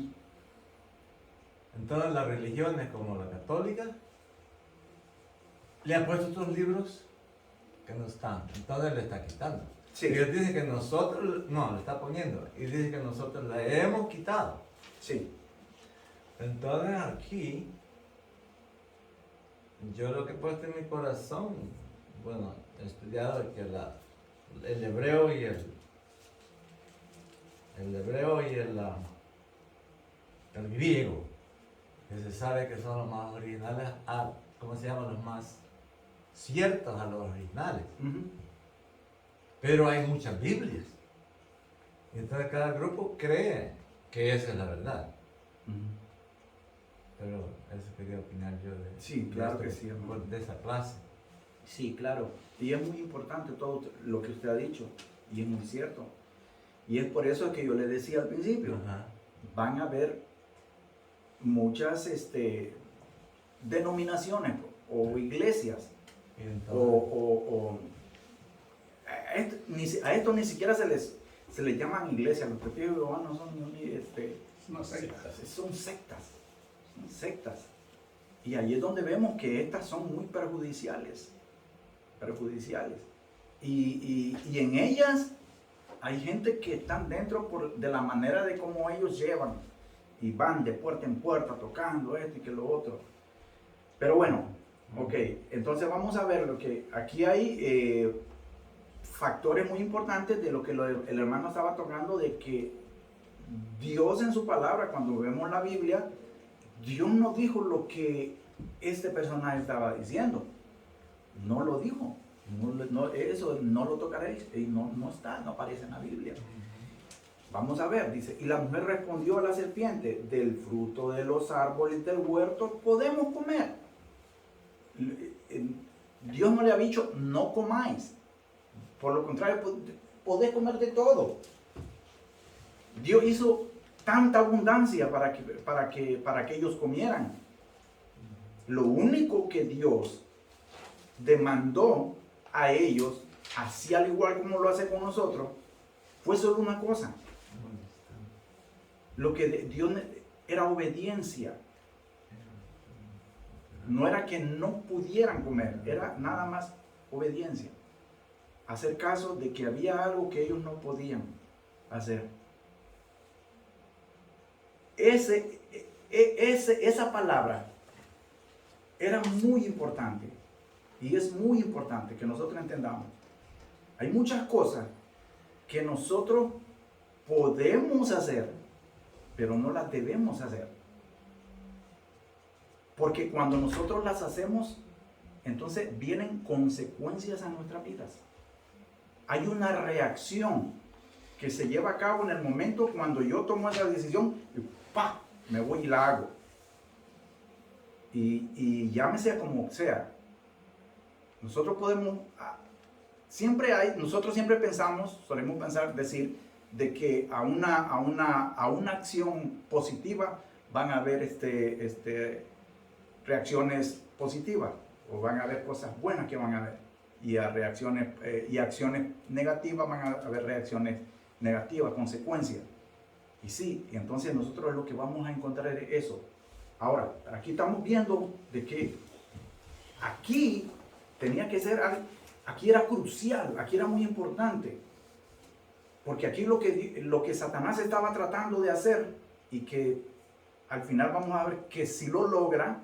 Entonces las religiones como la católica le han puesto otros libros que no están, entonces le está quitando. Sí. Y él dice que nosotros, no, le está poniendo, y dice que nosotros le hemos quitado. Sí. Entonces aquí, yo lo que he puesto en mi corazón, bueno, he estudiado que el hebreo y el griego, que se sabe que son los más originales, ¿cómo se llaman? Los más ciertos a los originales. Pero hay muchas Biblias. Y entonces cada grupo cree que esa es la verdad. Pero eso quería opinar yo de, Sí, claro que sí, hermano. de esa clase. Sí, claro. Y es muy importante todo lo que usted ha dicho. Y es muy cierto. Y es por eso que yo le decía al principio, van a haber muchas denominaciones o iglesias a esto ni siquiera se les llaman iglesias. Los testigos de Jehová no son son sectas. Y ahí es donde vemos que estas son muy perjudiciales. Y en ellas hay gente que están dentro de la manera de cómo ellos llevan y van de puerta en puerta tocando esto y que lo otro. Pero bueno, ok, entonces vamos a ver lo que aquí hay factores muy importantes de lo que el hermano estaba tocando, de que Dios en su palabra, cuando vemos la Biblia, Dios no dijo lo que este personaje estaba diciendo. No lo dijo. Eso no lo tocaréis. Y no aparece en la Biblia. Vamos a ver, dice, y la mujer respondió a la serpiente, del fruto de los árboles del huerto podemos comer. Dios no le ha dicho, no comáis. Por lo contrario, podés comer de todo. Dios hizo tanta abundancia para que ellos comieran. Lo único que Dios demandó a ellos, así al igual como lo hace con nosotros, fue solo una cosa. Lo que Dios era obediencia. No era que no pudieran comer, era nada más obediencia. Hacer caso de que había algo que ellos no podían hacer. Esa palabra era muy importante. Y es muy importante que nosotros entendamos. Hay muchas cosas que nosotros podemos hacer, pero no las debemos hacer. Porque cuando nosotros las hacemos, entonces vienen consecuencias a nuestras vidas. Hay una reacción que se lleva a cabo en el momento cuando yo tomo esa decisión y ¡pah! Me voy y la hago. Y llámese como sea. Nosotros podemos, nosotros siempre pensamos, solemos pensar, decir, de que a una acción positiva van a haber reacciones positivas, o van a haber cosas buenas que van a haber, y a reacciones y acciones negativas van a haber reacciones negativas, consecuencias. Y sí, entonces nosotros lo que vamos a encontrar es eso. Ahora, aquí estamos viendo de que aquí tenía que ser, aquí era crucial, aquí era muy importante. Porque aquí lo que Satanás estaba tratando de hacer, y que al final vamos a ver que si lo logra,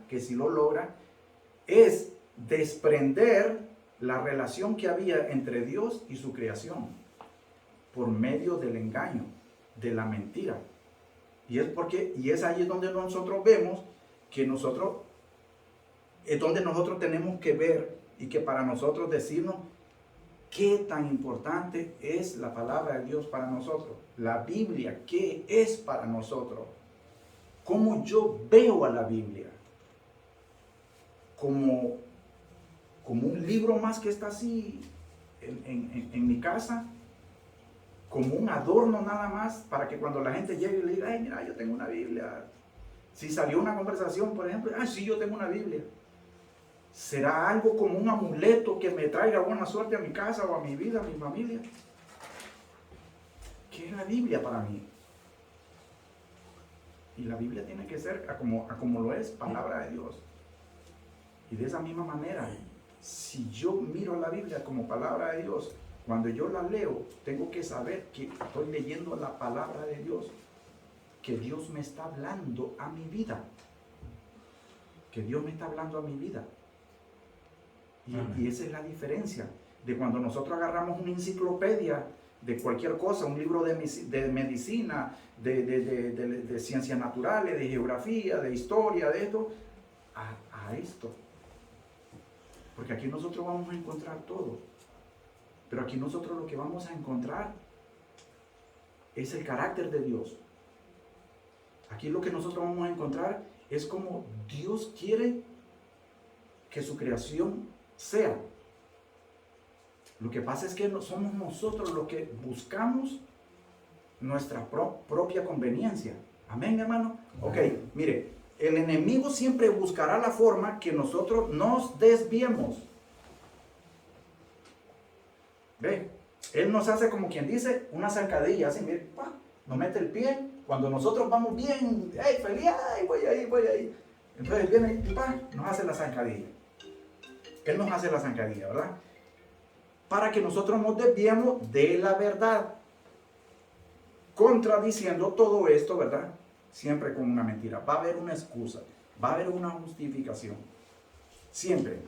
es desprender la relación que había entre Dios y su creación por medio del engaño, de la mentira. Y es ahí donde nosotros vemos que es donde nosotros tenemos que ver, y que para nosotros decirnos qué tan importante es la palabra de Dios para nosotros. La Biblia, ¿qué es para nosotros? ¿Cómo yo veo a la Biblia? Como un libro más que está así en mi casa, como un adorno nada más, para que cuando la gente llegue y le diga, ay, mira, yo tengo una Biblia. Si salió una conversación, por ejemplo, ay, sí, yo tengo una Biblia. ¿Será algo como un amuleto que me traiga buena suerte a mi casa o a mi vida, a mi familia? ¿Qué es la Biblia para mí? Y la Biblia tiene que ser a como lo es, palabra de Dios. Y de esa misma manera, si yo miro la Biblia como palabra de Dios, cuando yo la leo, tengo que saber que estoy leyendo la palabra de Dios, que Dios me está hablando a mi vida. Que Dios me está hablando a mi vida. Y esa es la diferencia de cuando nosotros agarramos una enciclopedia de cualquier cosa, un libro de medicina, de ciencias naturales, de geografía, de historia, de esto, a esto. Porque aquí nosotros vamos a encontrar todo. Pero aquí nosotros lo que vamos a encontrar es el carácter de Dios. Aquí lo que nosotros vamos a encontrar es como Dios quiere que su creación sea. Lo que pasa es que no somos nosotros los que buscamos nuestra propia conveniencia. Amén, hermano. Ok, mire, el enemigo siempre buscará la forma que nosotros nos desviemos. Ve, él nos hace como quien dice una zancadilla, así, mire, nos mete el pie. Cuando nosotros vamos bien, hey, feliz, ay, voy ahí. Entonces él viene y nos hace la zancadilla. Él nos hace la zancadilla, ¿verdad? Para que nosotros nos desviemos de la verdad, contradiciendo todo esto, ¿verdad? Siempre con una mentira. Va a haber una excusa, va a haber una justificación. Siempre.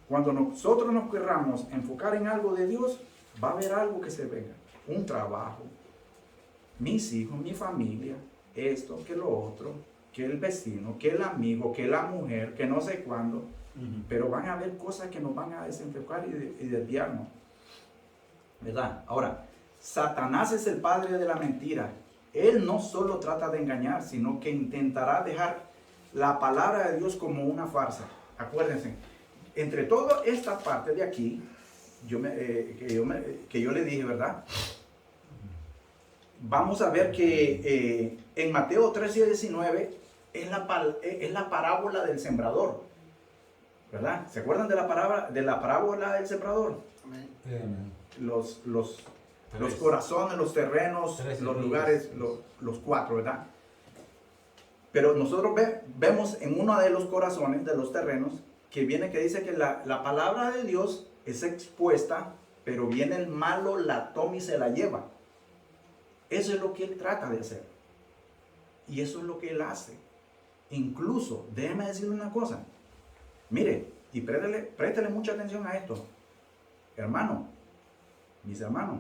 Cuando nosotros nos querramos enfocar en algo de Dios, va a haber algo que se venga. Un trabajo, mis hijos, mi familia, esto, que lo otro, que el vecino, que el amigo, que la mujer, que no sé cuándo. Pero van a haber cosas que nos van a desenfocar y desviarnos, ¿verdad? Ahora, Satanás es el padre de la mentira. Él no solo trata de engañar, sino que intentará dejar la palabra de Dios como una farsa. Acuérdense, entre toda esta parte de aquí, que yo le dije, ¿verdad? Vamos a ver que en Mateo 13:19 es la parábola del sembrador, ¿verdad? ¿Se acuerdan de la parábola del sembrador? Amén. Los corazones, los terrenos, los lugares, los cuatro, ¿verdad? Pero nosotros vemos en uno de los corazones, de los terrenos, que dice que la palabra de Dios es expuesta, pero viene el malo, la toma y se la lleva. Eso es lo que él trata de hacer. Y eso es lo que él hace. Incluso, déjeme decirle una cosa. Mire, y préstele mucha atención a esto. Hermano, mis hermanos,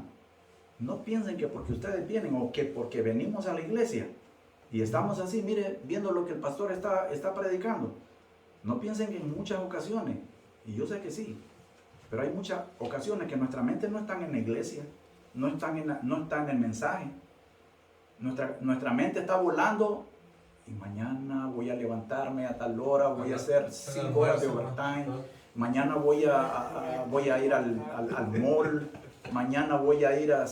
no piensen que porque ustedes vienen o que porque venimos a la iglesia y estamos así, mire, viendo lo que el pastor está predicando. No piensen que en muchas ocasiones, y yo sé que sí, pero hay muchas ocasiones que nuestra mente no está en la iglesia, no está en el mensaje. Nuestra mente está volando y mañana voy a levantarme a tal hora, voy a hacer 5 horas de overtime, mañana voy a ir al mall, mañana voy a ir a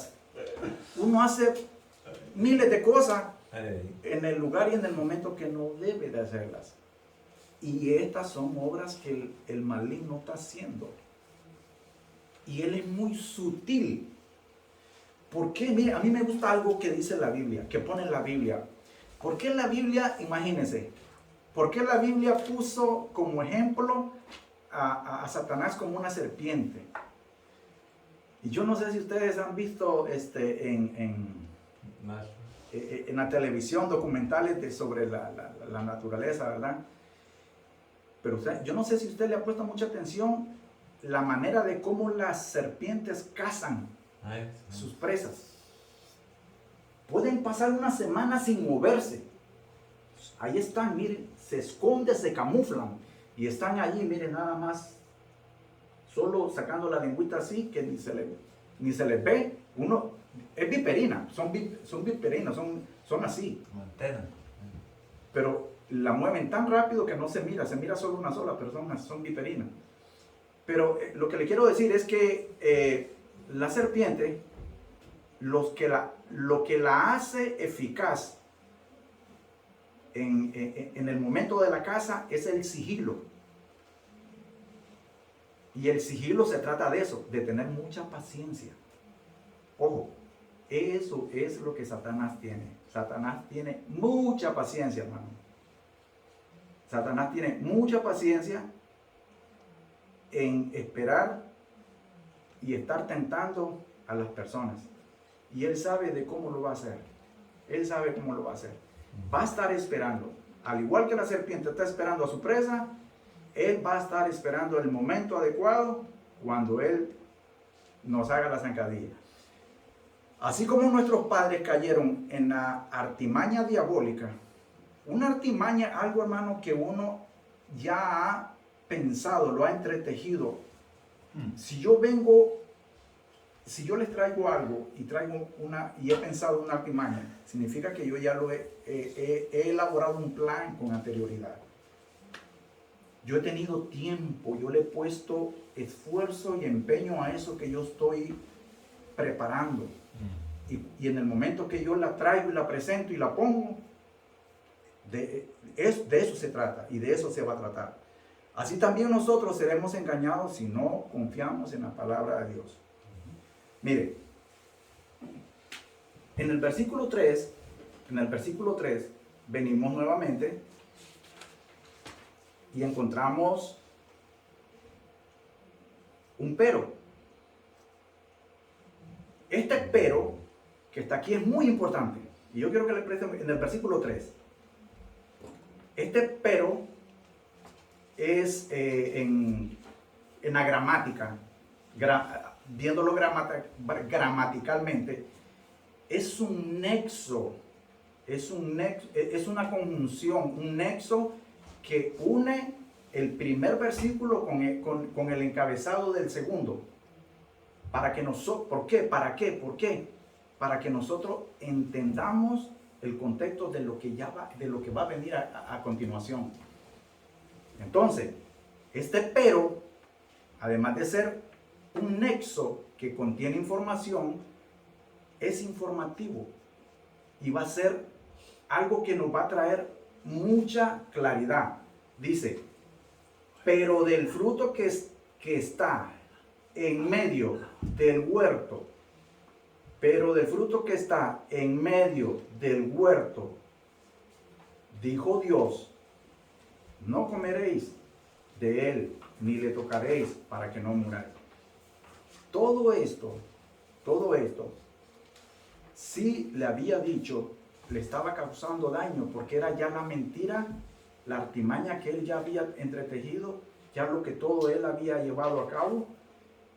uno hace miles de cosas Ey. en el lugar y en el momento que no debe de hacerlas. Y estas son obras que el maligno está haciendo. Y él es muy sutil. ¿Por qué? Mire, a mí me gusta algo que dice la Biblia, que pone la Biblia. ¿Por qué la Biblia, imagínense, por qué la Biblia puso como ejemplo a Satanás como una serpiente? Y yo no sé si ustedes han visto en la televisión documentales sobre la naturaleza, ¿verdad? Pero yo no sé si usted le ha puesto mucha atención la manera de cómo las serpientes cazan sus presas. Pueden pasar una semana sin moverse. Ahí están, miren, se esconden, se camuflan y están allí, miren, nada más, solo sacando la lengüita así que ni se les ve. Uno es viperina, son viperinas, son así. Antena. Pero la mueven tan rápido que no se mira solo una sola persona, son viperinas. Pero lo que le quiero decir es que la serpiente, lo que la hace eficaz en el momento de la caza es el sigilo. Y el sigilo se trata de eso, de tener mucha paciencia. Ojo, eso es lo que Satanás tiene. Satanás tiene mucha paciencia, hermano. Satanás tiene mucha paciencia en esperar y estar tentando a las personas. Y él sabe de cómo lo va a hacer. Él sabe cómo lo va a hacer. Va a estar esperando. Al igual que la serpiente está esperando a su presa, él va a estar esperando el momento adecuado cuando él nos haga la zancadilla. Así como nuestros padres cayeron en la artimaña diabólica, una artimaña, algo, hermano, que uno ya ha pensado, lo ha entretejido. Si yo les traigo algo y he pensado una artimaña, significa que yo ya he elaborado un plan con anterioridad. Yo he tenido tiempo, yo le he puesto esfuerzo y empeño a eso que yo estoy preparando. Y en el momento que yo la traigo y la presento y la pongo, de eso se trata y de eso se va a tratar. Así también nosotros seremos engañados si no confiamos en la palabra de Dios. Mire, en el versículo 3 venimos nuevamente y encontramos un pero. Este pero que está aquí es muy importante. Y yo quiero que le presten en el versículo 3. Este pero es en la gramática, viéndolo gramaticalmente, es un nexo, es una conjunción, un nexo que une el primer versículo con el encabezado del segundo. Para que nosotros, ¿por qué? ¿Para qué? ¿Por qué? Para que nosotros entendamos el contexto de lo que va a venir a continuación. Entonces, este pero, además de ser un nexo que contiene información, es informativo y va a ser algo que nos va a traer mucha claridad. Dice, pero del fruto que está en medio del huerto, dijo Dios, no comeréis de él, ni le tocaréis para que no muráis. Todo esto, sí le había dicho, le estaba causando daño, porque era ya la mentira, la artimaña que él ya había entretejido, ya lo que todo él había llevado a cabo.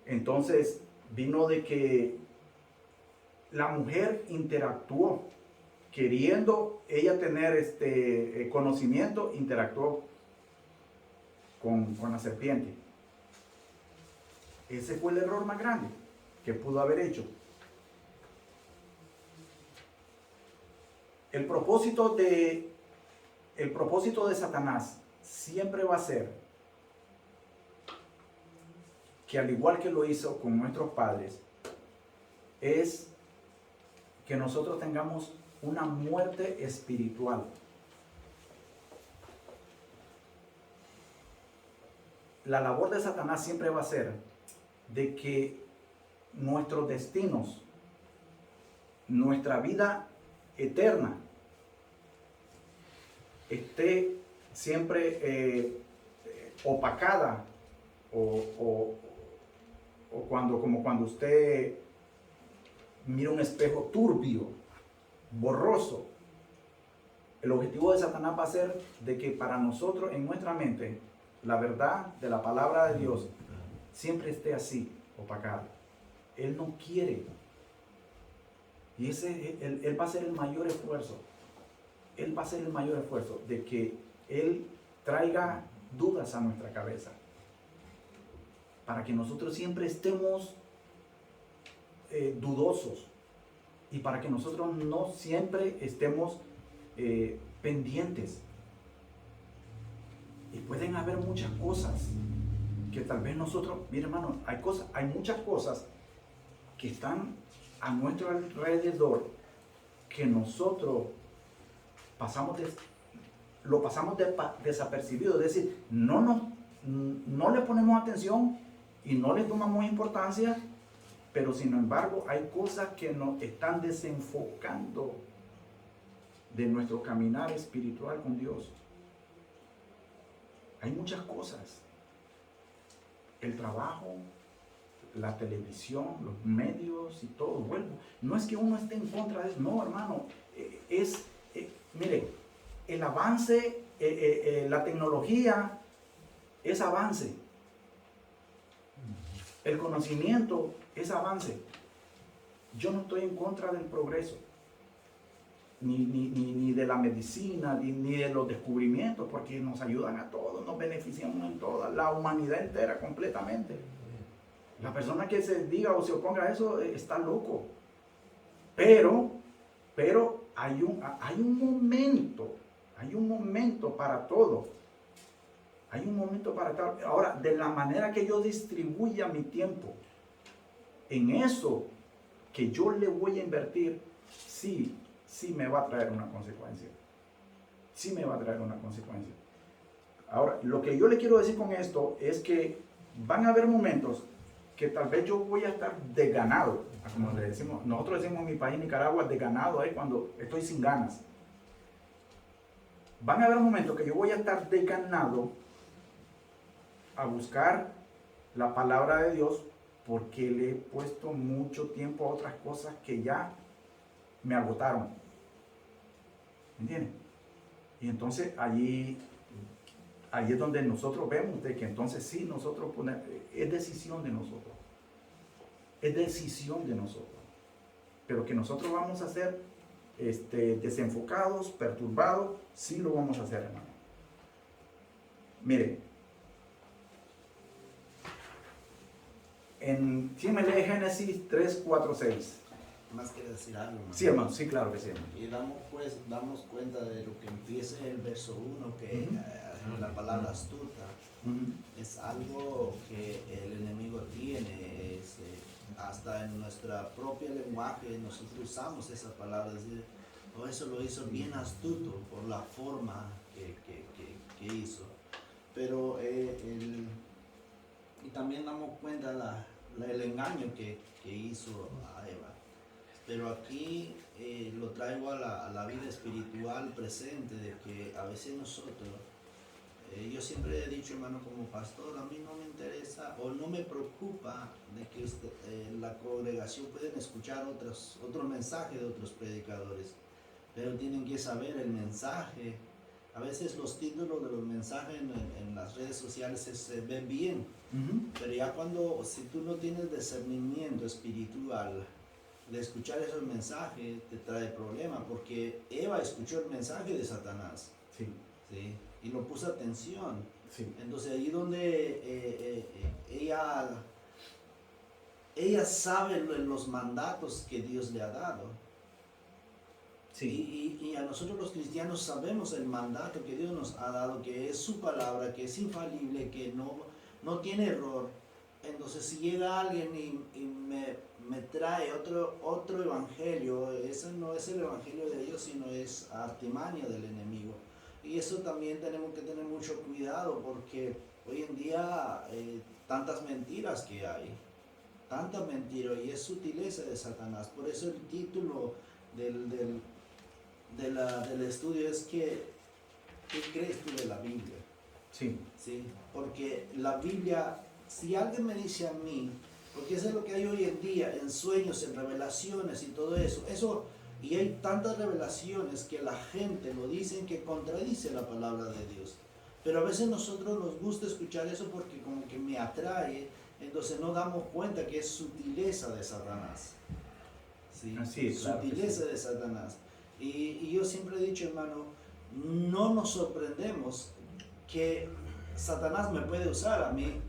Entonces vino de que la mujer interactuó, queriendo ella tener conocimiento, interactuó con la serpiente. Ese fue el error más grande que pudo haber hecho. El propósito de Satanás siempre va a ser que, al igual que lo hizo con nuestros padres, es que nosotros tengamos una muerte espiritual. La labor de Satanás siempre va a ser de que nuestros destinos, nuestra vida eterna, esté siempre opacada o como cuando usted mira un espejo turbio, borroso. El objetivo de Satanás va a ser de que para nosotros en nuestra mente la verdad de la palabra de Dios siempre esté así, opacada. Él no quiere. Y él va a hacer el mayor esfuerzo. Él va a hacer el mayor esfuerzo de que Él traiga dudas a nuestra cabeza. Para que nosotros siempre estemos dudosos. Y para que nosotros no siempre estemos pendientes. Y pueden haber muchas cosas que tal vez nosotros, mire hermano, hay muchas cosas que están a nuestro alrededor que nosotros lo pasamos desapercibido, es decir, no le ponemos atención y no le tomamos importancia, pero sin embargo hay cosas que nos están desenfocando de nuestro caminar espiritual con Dios. Hay muchas cosas. El trabajo, la televisión, los medios y todo. Bueno, no es que uno esté en contra de eso, no, hermano. Mire, el avance, la tecnología es avance. El conocimiento es avance. Yo no estoy en contra del progreso, ni de la medicina, ni de los descubrimientos, porque nos ayudan a todos, nos benefician en toda la humanidad entera completamente. La persona que se diga o se oponga a eso está loco. Pero hay un momento para todo. Hay un momento para tal. Ahora, de la manera que yo distribuya mi tiempo en eso que yo le voy a invertir, sí me va a traer una consecuencia. Sí me va a traer una consecuencia. Ahora, lo que yo le quiero decir con esto es que van a haber momentos que tal vez yo voy a estar desganado, como le decimos, nosotros decimos en mi país, Nicaragua, desganado es cuando estoy sin ganas. Van a haber momentos que yo voy a estar desganado a buscar la palabra de Dios porque le he puesto mucho tiempo a otras cosas que ya me agotaron. ¿Entienden? Y entonces allí es donde nosotros vemos de que entonces sí, nosotros es decisión de nosotros. Es decisión de nosotros. Pero que nosotros vamos a ser desenfocados, perturbados, sí lo vamos a hacer, hermano. Mire, ¿quién me lee Génesis 3, 4, 6? Más quiere decir algo, ¿no? Sí, hermano, sí, claro que sí, hermano. Y damos cuenta de lo que empieza en el verso 1, que la palabra astuta es algo que el enemigo tiene. Hasta en nuestra propia lenguaje nosotros usamos esa palabra, es decir, eso lo hizo bien astuto por la forma que hizo. Pero y también damos cuenta el engaño que hizo a Eva. Pero aquí lo traigo a la vida espiritual presente, de que a veces nosotros, yo siempre he dicho, hermano, como pastor, a mí no me interesa o no me preocupa de que la congregación pueden escuchar otros mensajes de otros predicadores, pero tienen que saber el mensaje. A veces los títulos de los mensajes en las redes sociales se ven bien, pero ya si tú no tienes discernimiento espiritual de escuchar esos mensajes, te trae problemas, porque Eva escuchó el mensaje de Satanás, Sí. ¿sí? Y no puso atención. Sí. Entonces ahí donde ella sabe los mandatos que Dios le ha dado. Sí. Y a nosotros los cristianos sabemos el mandato que Dios nos ha dado, que es su palabra, que es infalible, que no tiene error. Entonces si llega alguien y me trae otro evangelio, ese no es el evangelio de Dios, sino es artimaña del enemigo. Y eso también tenemos que tener mucho cuidado, porque hoy en día tantas mentiras que hay, tantas mentiras, y es sutileza de Satanás. Por eso el título del estudio es ¿qué crees tú de la Biblia? Sí. ¿Sí? Porque la Biblia, si alguien me dice a mí, porque eso es lo que hay hoy en día, en sueños, en revelaciones y todo eso, y hay tantas revelaciones que la gente lo dicen que contradice la palabra de Dios. Pero a veces nosotros nos gusta escuchar eso porque como que me atrae, entonces no damos cuenta que es sutileza de Satanás. ¿Sí? Así es, claro que Sutileza sí. de Satanás. Y yo siempre he dicho, hermano, no nos sorprendemos que Satanás me puede usar a mí.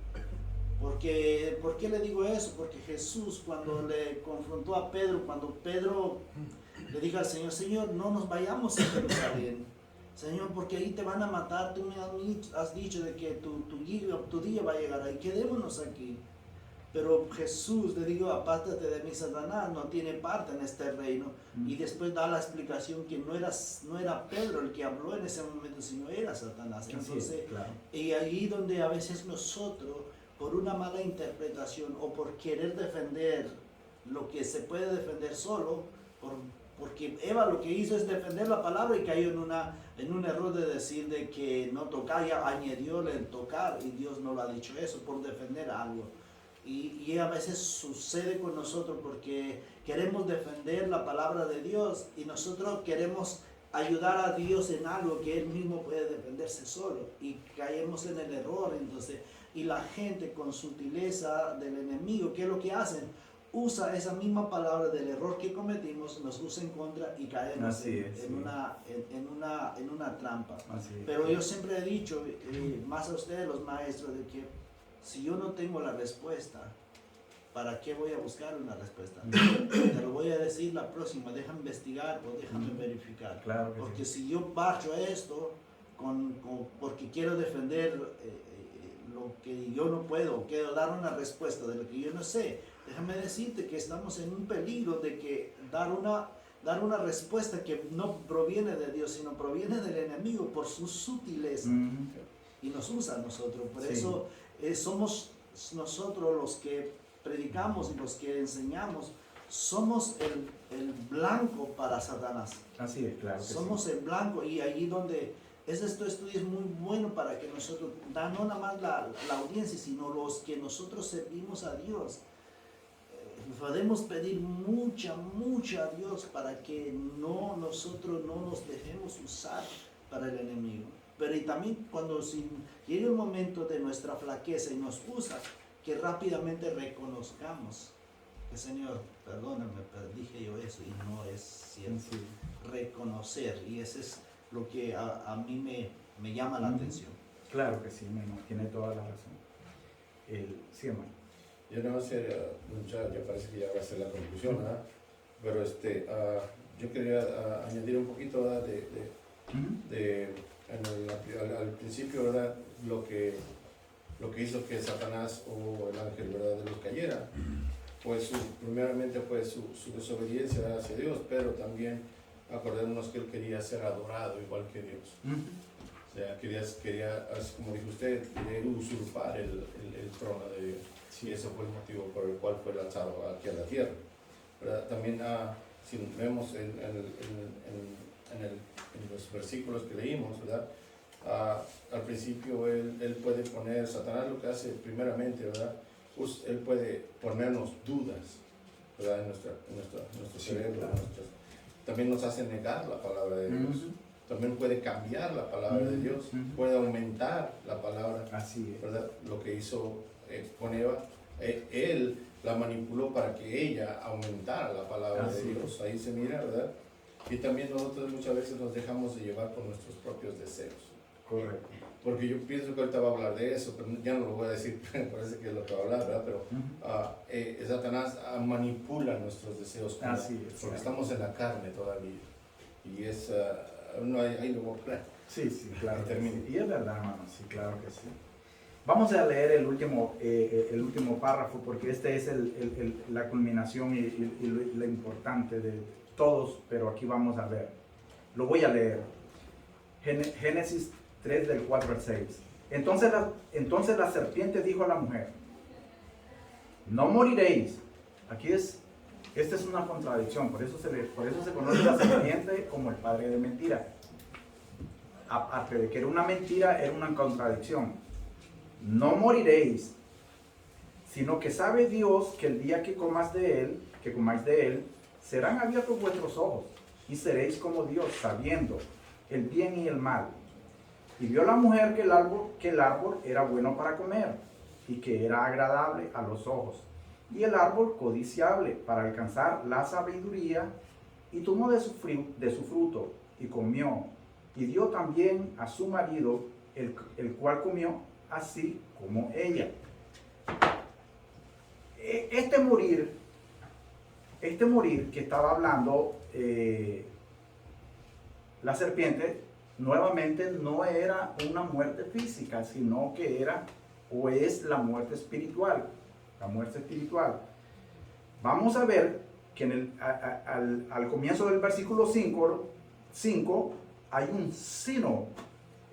Porque, ¿por qué le digo eso? Porque Jesús cuando le confrontó a Pedro, cuando Pedro le dijo al Señor, Señor, no nos vayamos a Jerusalén, Señor, porque ahí te van a matar, tú me has dicho de que tu día va a llegar ahí, quedémonos aquí. Pero Jesús le digo, apártate de mí, Satanás, no tiene parte en este reino. Y después da la explicación que no era Pedro el que habló en ese momento, sino era Satanás. Entonces, claro. y ahí donde a veces nosotros, por una mala interpretación o por querer defender lo que se puede defender solo, porque Eva lo que hizo es defender la palabra y cayó en un error de decir de que no tocar, ya añadió el tocar y Dios no lo ha dicho eso, por defender algo. Y a veces sucede con nosotros porque queremos defender la palabra de Dios y nosotros queremos ayudar a Dios en algo que Él mismo puede defenderse solo y caemos en el error. Entonces, y la gente con sutileza del enemigo, ¿qué es lo que hacen? Usa esa misma palabra del error que cometimos, nos usa en contra y caemos en una trampa. Pero yo siempre he dicho, más a ustedes los maestros, de que si yo no tengo la respuesta, ¿para qué voy a buscar una respuesta? Te lo voy a decir la próxima, déjame investigar o déjame verificar. Claro que porque sí. si yo parcho esto porque quiero defender lo que yo no puedo, quiero dar una respuesta de lo que yo no sé, déjame decirte que estamos en un peligro de que dar una respuesta que no proviene de Dios, sino proviene del enemigo por su sutileza. Y nos usa a nosotros. Por eso somos nosotros los que predicamos y los que enseñamos, somos el blanco para Satanás. Así es, claro. Somos el blanco, y ahí donde este estudio es muy bueno para que nosotros, no nada más la audiencia, sino los que nosotros servimos a Dios, podemos pedir mucha a Dios para que nosotros no nos dejemos usar para el enemigo. Pero y también cuando llegue el momento de nuestra flaqueza y nos usa, que rápidamente reconozcamos que Señor, perdóname, dije yo eso y no es cierto. Sí. Reconocer, y eso es lo que a mí me llama la atención. Claro que sí, hermano, tiene toda la razón. Sí, hermano. Yo no sé, ya parece que ya va a ser la conclusión, ¿verdad? Pero yo quería añadir un poquito, ¿verdad? Al principio, ¿verdad? Lo que hizo que Satanás o el ángel, ¿verdad? De luz cayera, pues primeramente pues su desobediencia hacia Dios, pero también acordémonos que él quería ser adorado igual que Dios. O sea, quería, como dijo usted, quería usurpar el trono de Dios. Y ese fue el motivo por el cual fue lanzado aquí a la tierra, ¿verdad? También, si vemos en los versículos que leímos, ¿verdad? Al principio él puede poner, Satanás lo que hace primeramente, ¿verdad? Pues él puede ponernos dudas, ¿verdad? En nuestro cerebro. Claro. También nos hace negar la palabra de Dios. También puede cambiar la palabra de Dios, puede aumentar la palabra. Así es. ¿Verdad? Lo que hizo con Eva, él la manipuló para que ella aumentara la palabra de Dios. Ahí se mira, ¿verdad? Y también nosotros muchas veces nos dejamos de llevar por nuestros propios deseos. Correcto. Porque yo pienso que ahorita va a hablar de eso, pero ya no lo voy a decir, parece que es lo que va a hablar, ¿verdad? Pero Satanás manipula nuestros deseos, porque estamos en la carne todavía. Y es, ahí lo voy a hablar. Sí, claro. Termine. Y es verdad, hermano, sí, claro que sí. Vamos a leer el último párrafo porque este es la culminación y lo importante de todos, pero aquí vamos a ver. Lo voy a leer. Génesis 3 del 4 al 6. Entonces la serpiente dijo a la mujer, no moriréis. Esta es una contradicción, por eso se conoce la serpiente como el padre de mentira. Aparte de que era una mentira, era una contradicción. No moriréis, sino que sabe Dios que el día que comáis de él, serán abiertos vuestros ojos y seréis como Dios, sabiendo el bien y el mal. Y vio la mujer que el árbol era bueno para comer y que era agradable a los ojos, y el árbol codiciable para alcanzar la sabiduría, y tomó de su fruto y comió, y dio también a su marido, el cual comió así como ella. Este morir que estaba hablando la serpiente, nuevamente no era una muerte física, sino que era o es la muerte espiritual. La muerte espiritual. Vamos a ver que al comienzo del versículo 5 hay un sino.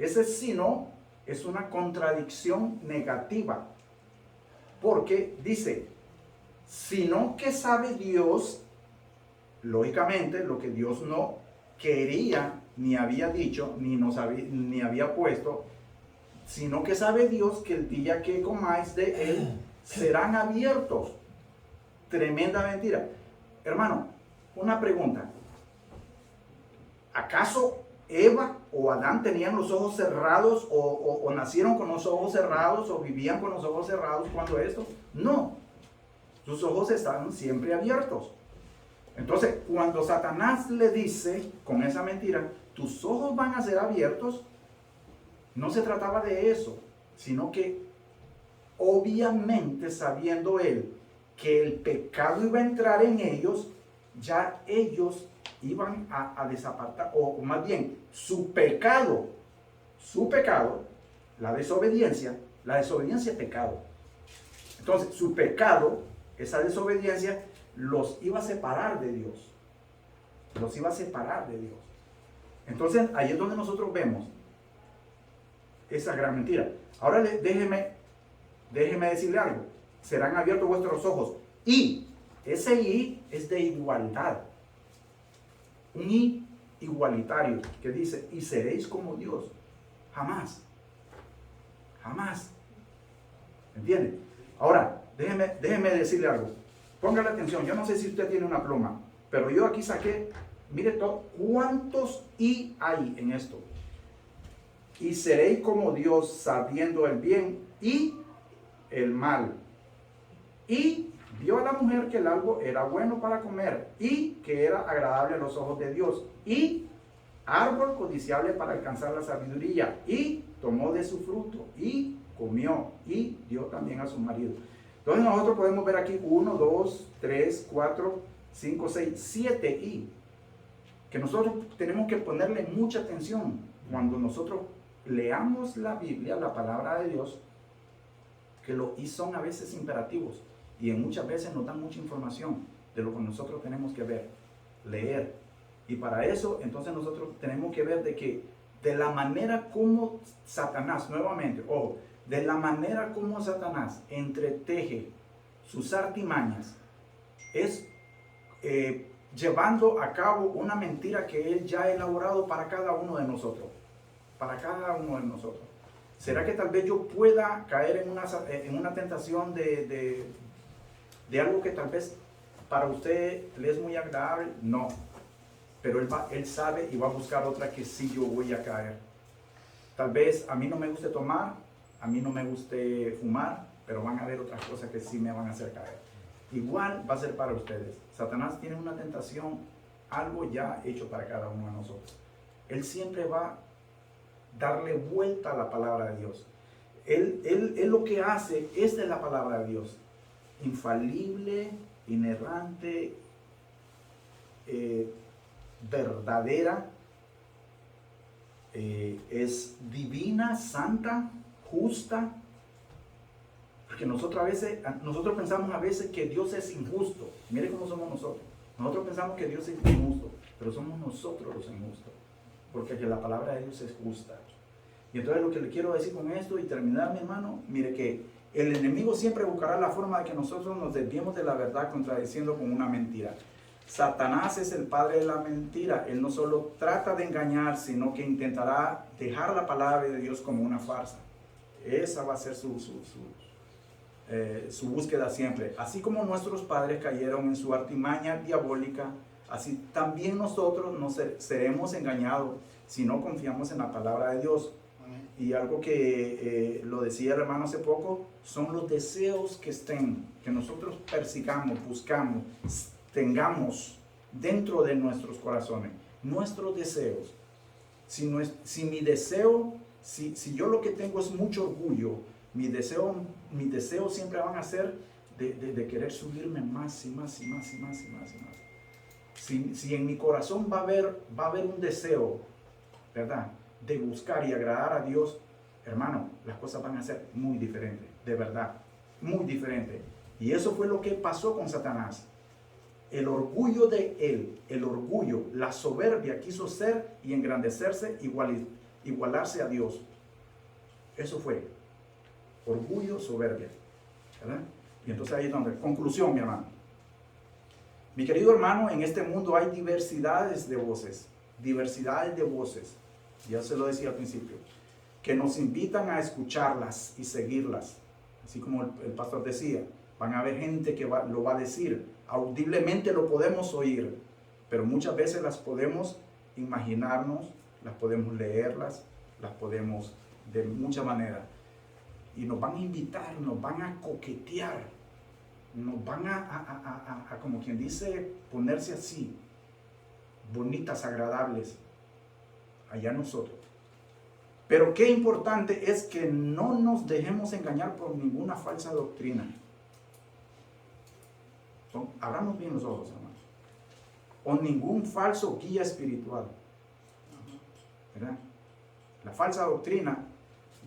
Ese sino es una contradicción negativa, porque dice, sino que sabe Dios, lógicamente lo que Dios no quería, ni había dicho, ni había puesto, sino que sabe Dios que el día que comáis de él, serán abiertos. Tremenda mentira. Hermano, una pregunta. ¿Acaso Eva o Adán tenían los ojos cerrados o nacieron con los ojos cerrados o vivían con los ojos cerrados cuando esto? No. Sus ojos estaban siempre abiertos. Entonces, cuando Satanás le dice con esa mentira, tus ojos van a ser abiertos, no se trataba de eso, sino que obviamente sabiendo él que el pecado iba a entrar en ellos, ya ellos iban a desapartar, o más bien su pecado, la desobediencia es pecado. Entonces su pecado, esa desobediencia, los iba a separar de Dios. Entonces ahí es donde nosotros vemos esa gran mentira. Ahora déjeme decirle algo. Serán abiertos vuestros ojos. Y ese I es de igualdad. Un I igualitario que dice, y seréis como Dios. Jamás. ¿Entiende? Ahora, déjeme decirle algo. Póngale atención. Yo no sé si usted tiene una pluma, pero yo aquí saqué, mire cuántos I hay en esto. Y seréis como Dios, sabiendo el bien y el mal. Y vio a la mujer que el árbol era bueno para comer y que era agradable a los ojos de Dios y árbol codiciable para alcanzar la sabiduría, y tomó de su fruto y comió y dio también a su marido. Entonces nosotros podemos ver aquí 1, 2, 3, 4, 5, 6, 7 y que nosotros tenemos que ponerle mucha atención cuando nosotros leamos la Biblia, la palabra de Dios, que los y son a veces imperativos y en muchas veces nos dan mucha información de lo que nosotros tenemos que ver, leer. Y para eso, entonces nosotros tenemos que ver de la manera como Satanás, nuevamente, ojo, de la manera como Satanás entreteje sus artimañas, es llevando a cabo una mentira que él ya ha elaborado para cada uno de nosotros. ¿Será que tal vez yo pueda caer en una tentación de algo que tal vez para usted le es muy agradable? No. Pero él sabe y va a buscar otra que sí yo voy a caer. Tal vez a mí no me guste tomar, a mí no me guste fumar, pero van a haber otras cosas que sí me van a hacer caer. Igual va a ser para ustedes. Satanás tiene una tentación, algo ya hecho para cada uno de nosotros. Él siempre va a darle vuelta a la palabra de Dios. Él lo que hace es de la palabra de Dios. Infalible, inerrante, verdadera, es divina, santa, justa, Porque nosotros pensamos a veces que Dios es injusto. Mire cómo somos nosotros. Nosotros pensamos que Dios es injusto, pero somos nosotros los injustos. Porque que la palabra de Dios es justa. Y entonces lo que le quiero decir con esto y terminar, mi hermano, mire que el enemigo siempre buscará la forma de que nosotros nos desviemos de la verdad contradiciendo con una mentira. Satanás es el padre de la mentira. Él no solo trata de engañar, sino que intentará dejar la palabra de Dios como una farsa. Esa va a ser su búsqueda siempre. Así como nuestros padres cayeron en su artimaña diabólica, así también nosotros no seremos engañados si no confiamos en la palabra de Dios. Y algo que lo decía el hermano hace poco, son los deseos que nosotros persigamos, buscamos, tengamos dentro de nuestros corazones. Nuestros deseos. Si mi deseo, si yo lo que tengo es mucho orgullo, mis deseos siempre van a ser de querer subirme más y más y más y más y más y más. Si en mi corazón va a haber un deseo, ¿verdad?, de buscar y agradar a Dios, hermano, las cosas van a ser muy diferentes, de verdad, muy diferentes. Y eso fue lo que pasó con Satanás. El orgullo de él, la soberbia, quiso ser y engrandecerse, igualarse a Dios. Eso fue orgullo, soberbia, ¿verdad? Y entonces ahí es donde, conclusión, mi hermano. Mi querido hermano, en este mundo hay diversidades de voces, ya se lo decía al principio, que nos invitan a escucharlas y seguirlas. Así como el pastor decía, van a haber gente que lo va a decir, audiblemente lo podemos oír, pero muchas veces las podemos imaginarnos, las podemos leerlas, las podemos de muchas maneras. Y nos van a invitar, nos van a coquetear, nos van a como quien dice, ponerse así, bonitas, agradables, allá nosotros. Pero qué importante es que no nos dejemos engañar por ninguna falsa doctrina. Abramos bien los ojos, hermanos. O ningún falso guía espiritual. ¿Verdad? La falsa doctrina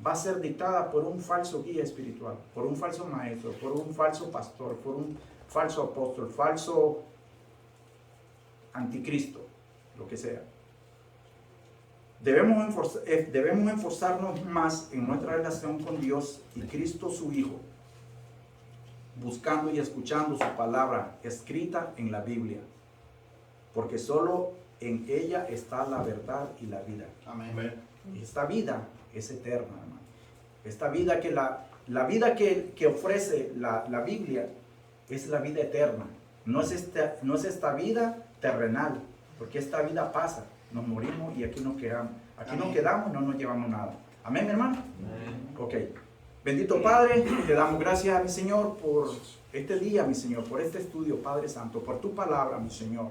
va a ser dictada por un falso guía espiritual, por un falso maestro, por un falso pastor, por un falso apóstol, falso anticristo, lo que sea. Debemos esforzarnos más en nuestra relación con Dios y Cristo su Hijo, buscando y escuchando su palabra escrita en la Biblia, porque solo en ella está la verdad y la vida. Amén. Y esta vida es eterna, hermano. Esta vida la vida que ofrece la Biblia es la vida eterna. No es esta vida terrenal, porque esta vida pasa. Nos morimos y aquí nos quedamos. Aquí nos quedamos, no nos llevamos nada. Amén, mi hermano. Amén. Ok. Bendito Padre, te damos gracias a mi Señor por este día, mi Señor, por este estudio, Padre Santo, por tu palabra, mi Señor.